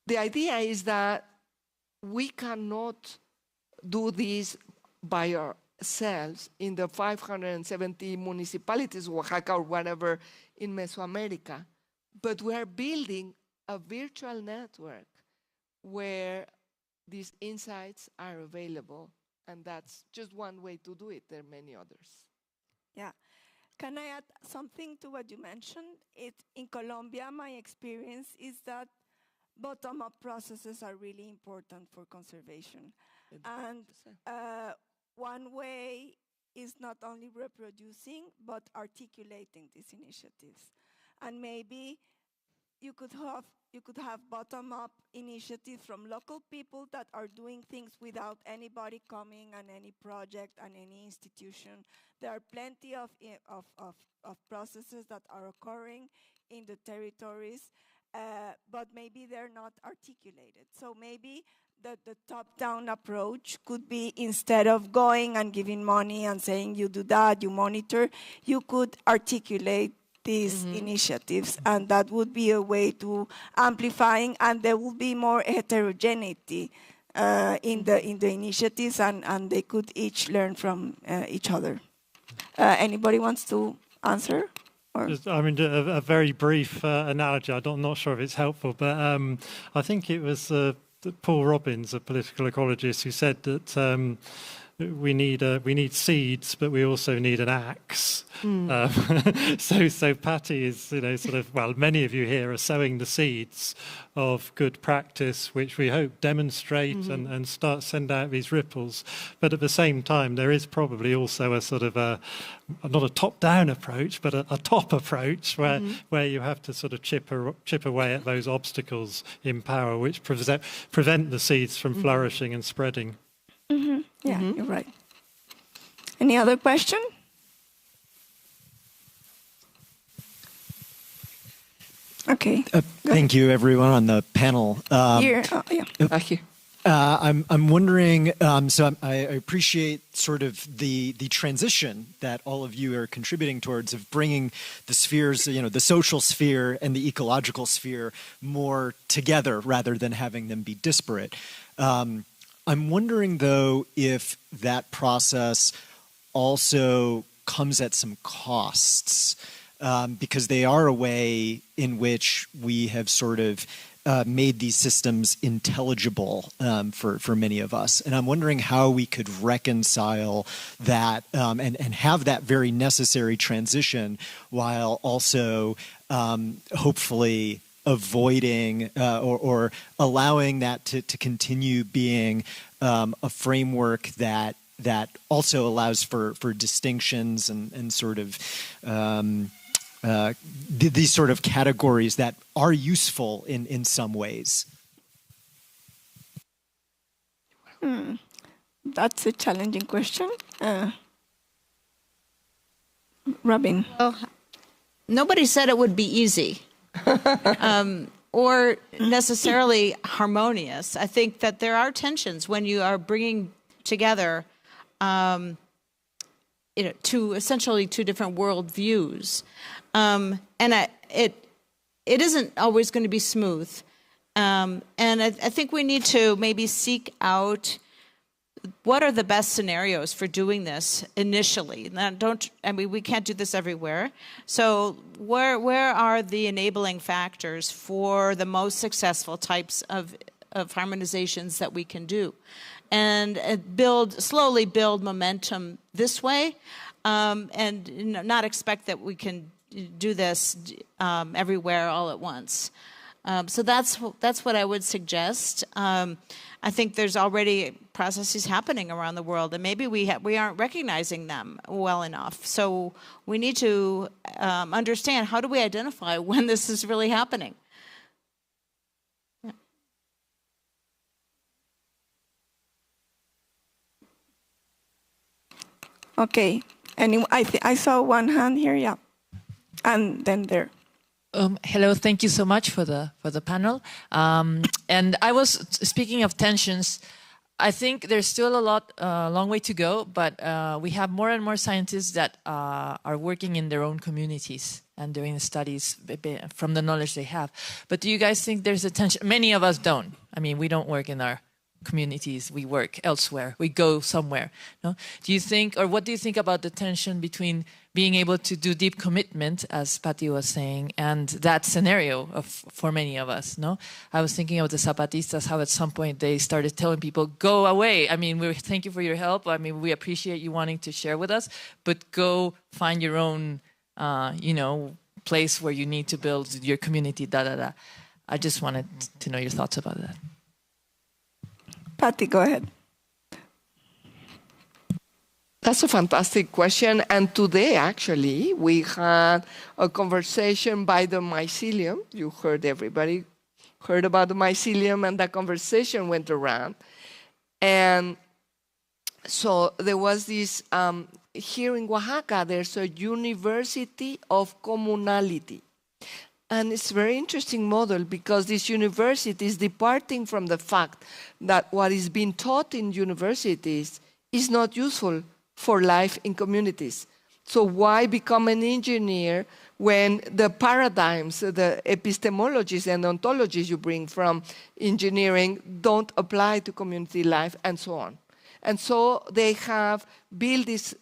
the idea is that we cannot do this by ourselves in the 570 municipalities, Oaxaca or whatever, in Mesoamerica, but we are building a virtual network where these insights are available, and that's just one way to do it. There are many others. Yeah. Can I add something to what you mentioned? In Colombia, my experience is that bottom-up processes are really important for conservation. And one way is not only reproducing, but articulating these initiatives. And maybe you could have bottom-up initiatives from local people that are doing things without anybody coming and any project and any institution. There are plenty of processes that are occurring in the territories, but maybe they're not articulated. So maybe the top-down approach could be, instead of going and giving money and saying you do that, you monitor, you could articulate these initiatives, and that would be a way to amplifying, and there will be more heterogeneity in the initiatives, and they could each learn from each other. Anybody wants to answer? Just, I mean, a very brief analogy. I'm not sure if it's helpful, but I think it was Paul Robbins, a political ecologist, who said that we need seeds, but we also need an axe. So Patty is, sort of, well, many of you here are sowing the seeds of good practice, which we hope demonstrate and send out these ripples. But at the same time, there is probably also a sort of not a top-down approach, but a top approach where you have to sort of chip away at those obstacles in power, which prevent the seeds from flourishing and spreading. Yeah, you're right. Any other question? Okay. Thank you, everyone on the panel. Here. Oh, yeah. Here. I'm wondering, I appreciate sort of the transition that all of you are contributing towards of bringing the spheres, the social sphere and the ecological sphere more together rather than having them be disparate. I'm wondering, though, if that process also comes at some costs, because they are a way in which we have sort of made these systems intelligible for many of us. And I'm wondering how we could reconcile that and have that very necessary transition while also hopefully avoiding or allowing that to continue being a framework that also allows for distinctions and sort of these sort of categories that are useful in some ways. That's a challenging question. Robin. Well, nobody said it would be easy or necessarily harmonious. I think that there are tensions when you are bringing together two essentially two different worldviews. And it isn't always going to be smooth. And I think we need to maybe seek out what are the best scenarios for doing this initially. Now, we can't do this everywhere. So where are the enabling factors for the most successful types of harmonizations that we can do? And slowly build momentum this way, and not expect that we can do this everywhere all at once. So that's what I would suggest. I think there's already processes happening around the world, and maybe we aren't recognizing them well enough. So we need to understand, how do we identify when this is really happening? Okay. And I saw one hand here, yeah. And then there. Hello, thank you so much for the panel. And I was speaking of tensions. I think there's still a long way to go, but we have more and more scientists that are working in their own communities and doing studies from the knowledge they have. But do you guys think there's a tension? Many of us don't. I mean, we don't work in our communities, we work elsewhere, we go somewhere. No? Do you think, or what do you think about the tension between being able to do deep commitment, as Patty was saying, and that scenario for many of us? No, I was thinking of the Zapatistas, how at some point they started telling people, go away. I mean, thank you for your help. I mean, we appreciate you wanting to share with us, but go find your own, place where you need to build your community, I just wanted to know your thoughts about that. Patty, go ahead. That's a fantastic question. And today, actually, we had a conversation by the mycelium. You heard, everybody heard about the mycelium, and that conversation went around. And so there was this, here in Oaxaca, there's a university of communality. And it's a very interesting model, because this university is departing from the fact that what is being taught in universities is not useful for life in communities. So why become an engineer when the paradigms, the epistemologies and ontologies you bring from engineering don't apply to community life, and so on? And so they have built this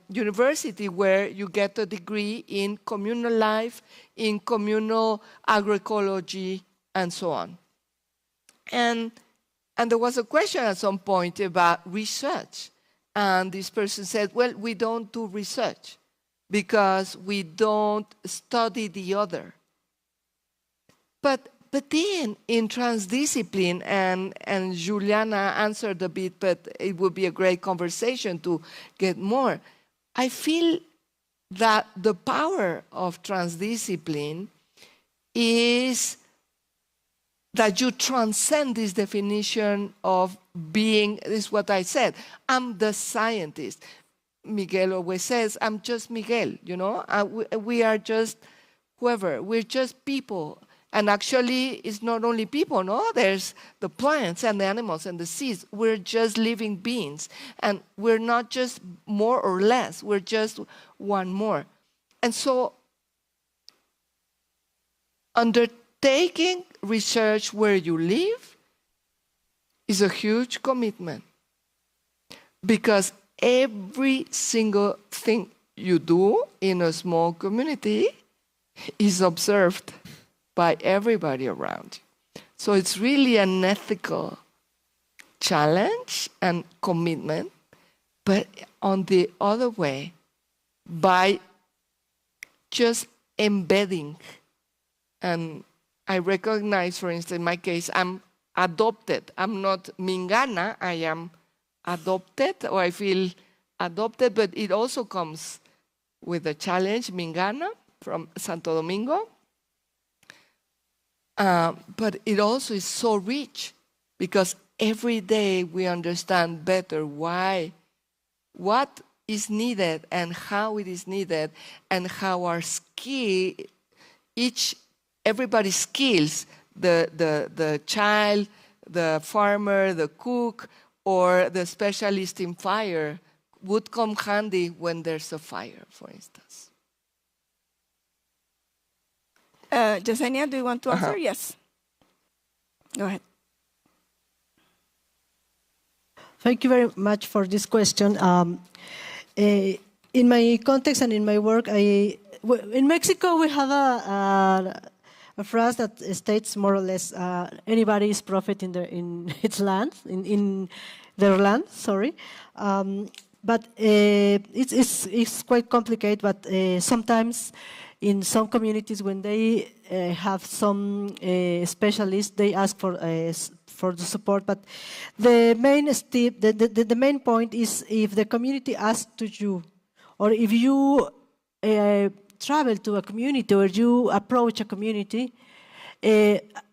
university where you get a degree in communal life, in communal agroecology, and so on. And there was a question at some point about research. And this person said, well, we don't do research because we don't study the other. But then in transdiscipline, and Juliana answered a bit, but it would be a great conversation to get more. I feel that the power of transdiscipline is that you transcend this definition of being, this is what I said, I'm the scientist. Miguel always says, I'm just Miguel, we are just whoever, we're just people. And actually, it's not only people, no? There's the plants and the animals and the seas. We're just living beings. And we're not just more or less. We're just one more. And so, undertaking research where you live is a huge commitment. Because every single thing you do in a small community is observed by everybody around you. So it's really an ethical challenge and commitment, but on the other way, by just embedding. And I recognize, for instance, in my case, I'm adopted. I'm not Mingana, I am adopted, or I feel adopted, but it also comes with a challenge, Mingana, from Santo Domingo. But it also is so rich, because every day we understand better why, what is needed and how it is needed, and how our skill, everybody's skills, the child, the farmer, the cook, or the specialist in fire would come handy when there's a fire, for instance. Yesenia, do you want to answer? Yes. Go ahead. Thank you very much for this question. In my context and in my work, in Mexico we have a phrase that states more or less, anybody is prophet in its land, in their land, sorry. But it's quite complicated, but sometimes in some communities when they have some specialists, they ask for the support. But the main step, the main point is if the community asks to you, or if you travel to a community or you approach a community,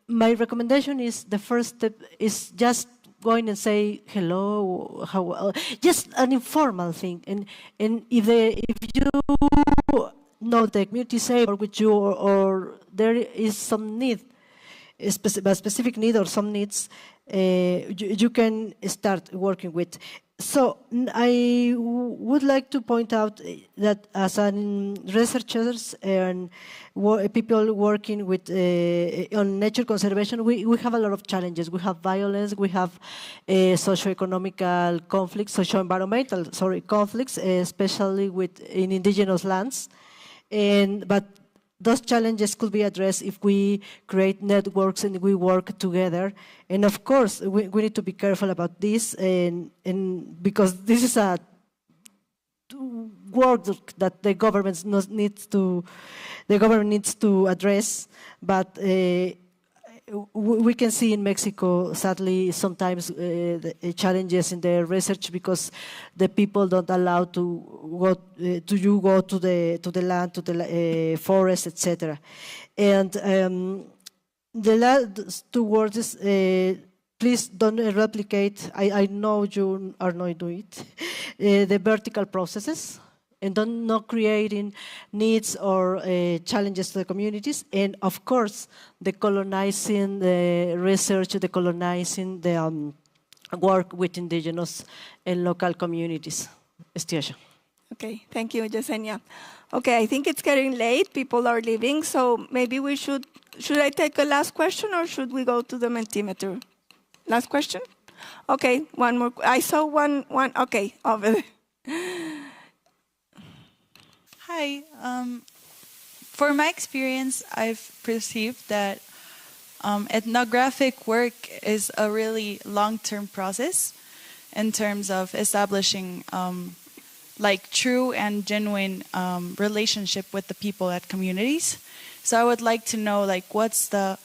my recommendation is the first step is just going and say hello, how, just an informal thing. And if you know the community say or with you, or there is some need, a specific need or some needs, you can start working with. So I would like to point out that as researchers and people working with on nature conservation, we have a lot of challenges. We have violence, we have socio-economical conflicts, socio-environmental conflicts, especially in indigenous lands. But those challenges could be addressed if we create networks and we work together. And of course, we need to be careful about this, and because this is a work that the government needs to address. But we can see in Mexico, sadly, sometimes the challenges in the research because the people don't allow to go to the land, to the forest, etc. And the last two words is, please don't replicate. I know you are not doing it. The vertical processes. And not creating needs or challenges to the communities. And of course, the colonizing the research, the colonizing the work with indigenous and local communities. Estiacia. Okay, thank you, Yesenia. Okay, I think it's getting late. People are leaving, so maybe we should I take a last question or should we go to the Mentimeter? Last question? Okay, one more. I saw one, okay, over there. Hi. For my experience, I've perceived that ethnographic work is a really long-term process in terms of establishing like true and genuine relationship with the people at communities. So I would like to know, like, what's the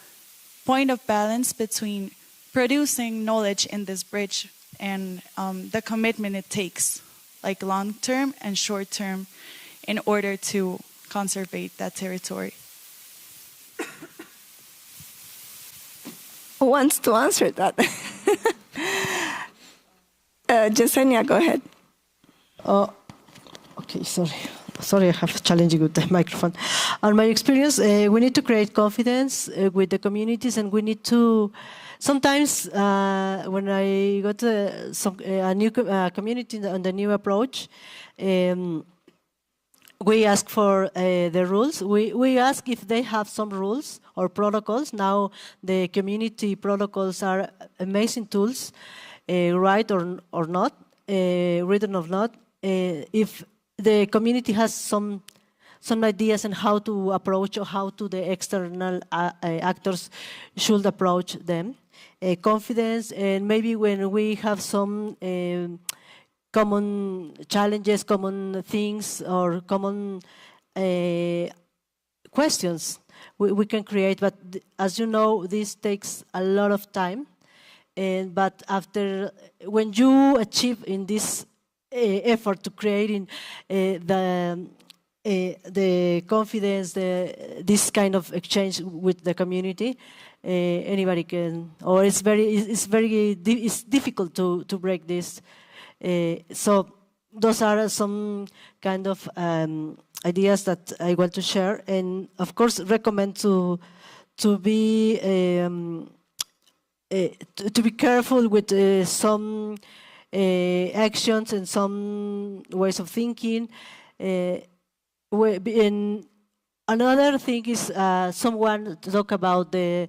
point of balance between producing knowledge in this bridge and the commitment it takes, like long-term and short-term, in order to conserve that territory. Who wants to answer that? Yesenia, go ahead. Okay, sorry. sorry, I have challenging with the microphone. On my experience, we need to create confidence with the communities, and we need to. Sometimes when I got a new community on the new approach, we ask for the rules. We ask if they have some rules or protocols. Now the community protocols are amazing tools, right or not, written or not. If the community has some ideas on how to approach or how to the external actors should approach them. Confidence, and maybe when we have some common challenges, common things, or common questions we can create. But as you know, this takes a lot of time. But after, when you achieve in this effort to creating the confidence, this kind of exchange with the community, anybody can, or it's difficult to break this. So those are some kind of ideas that I want to share, and of course recommend to be careful with some actions and some ways of thinking. Another thing is someone talk about the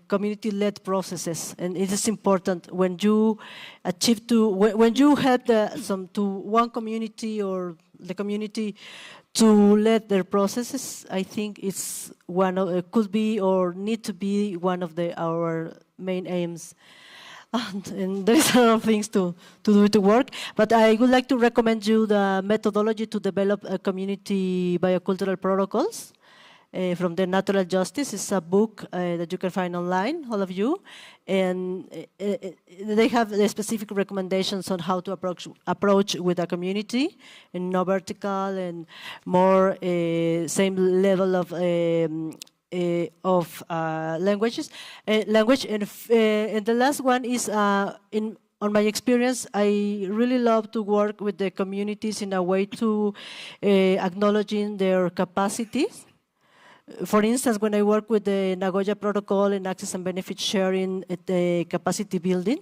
community-led processes, and it is important when you achieve when you help one community or the community to lead their processes. I think it's could be or need to be one of our main aims. And there is a lot of things to do to work, but I would like to recommend you the methodology to develop community biocultural protocols from the Natural Justice. It's a book that you can find online, all of you, and they have the specific recommendations on how to approach with a community, and no vertical and more same level of language. And the last one is, on my experience, I really love to work with the communities in a way to acknowledging their capacities. For instance, when I work with the Nagoya Protocol and access and benefit sharing at the capacity building,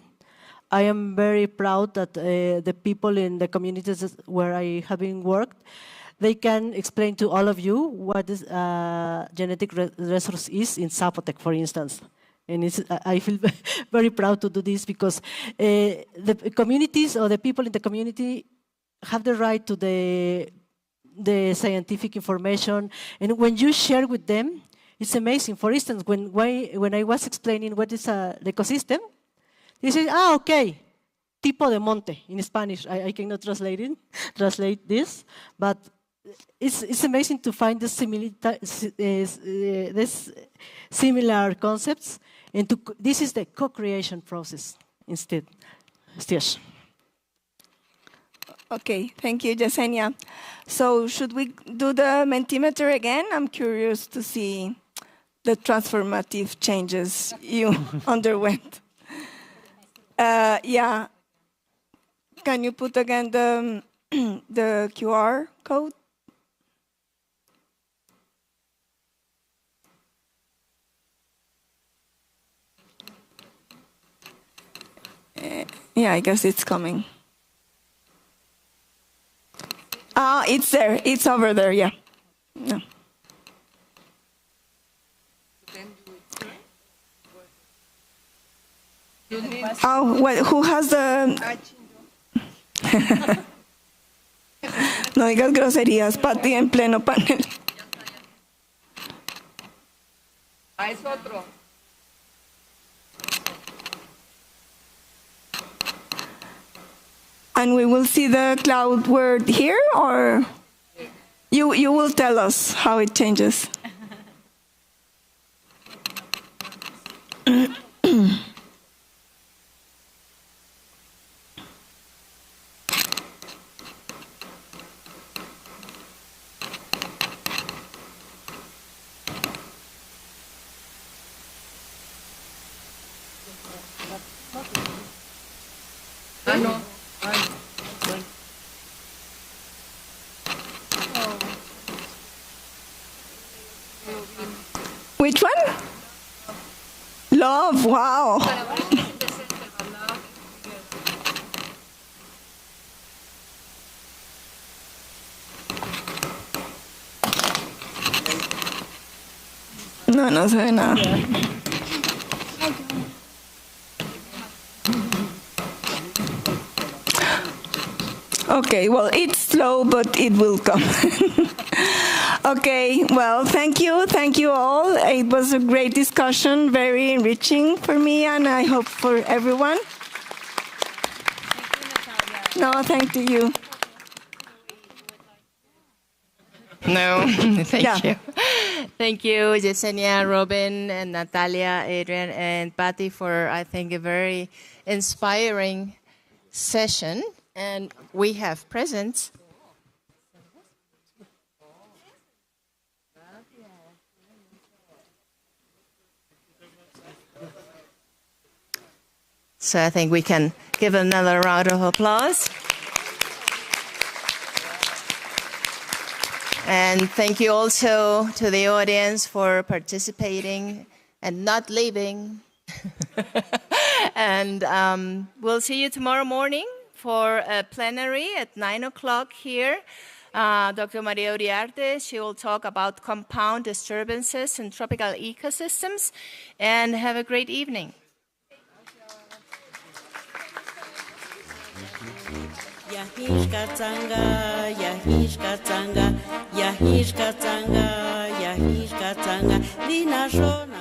I am very proud that the people in the communities where I have been worked, they can explain to all of you what this genetic resource is in Zapotec, for instance. And I feel very proud to do this because the communities or the people in the community have the right to the scientific information. And when you share with them, it's amazing. For instance, when I was explaining what is the ecosystem, they say, okay, tipo de monte in Spanish. I cannot translate this, but it's amazing to find the similar concepts, and this is the co-creation process instead. Yes. Okay, thank you, Yesenia. So should we do the Mentimeter again? I'm curious to see the transformative changes you underwent. Yeah. Can you put again the QR code? Yeah, I guess it's coming. It's there. It's over there, yeah. No. Who has the... No digas groserías, Pati, en pleno panel. Es otro. And we will see the cloud word here, or you will tell us how it changes. Which one? Love, wow. No, no se ve nada. Okay, well, it's slow, but it will come. Okay, well, thank you all. It was a great discussion, very enriching for me, and I hope for everyone. No, thank you. No, thank you. Thank you, Yesenia, Robin, and Natalia, Adrian, and Patty for, I think, a very inspiring session. And we have presents. So I think we can give another round of applause. And thank you also to the audience for participating and not leaving. And we'll see you tomorrow morning for a plenary at 9 o'clock here. Dr. Maria Uriarte, she will talk about compound disturbances in tropical ecosystems. And have a great evening. Yahishka Tsanga, Yahishka Tsanga, Yahishka Tsanga, Yahishka Tsanga, Lina Shona.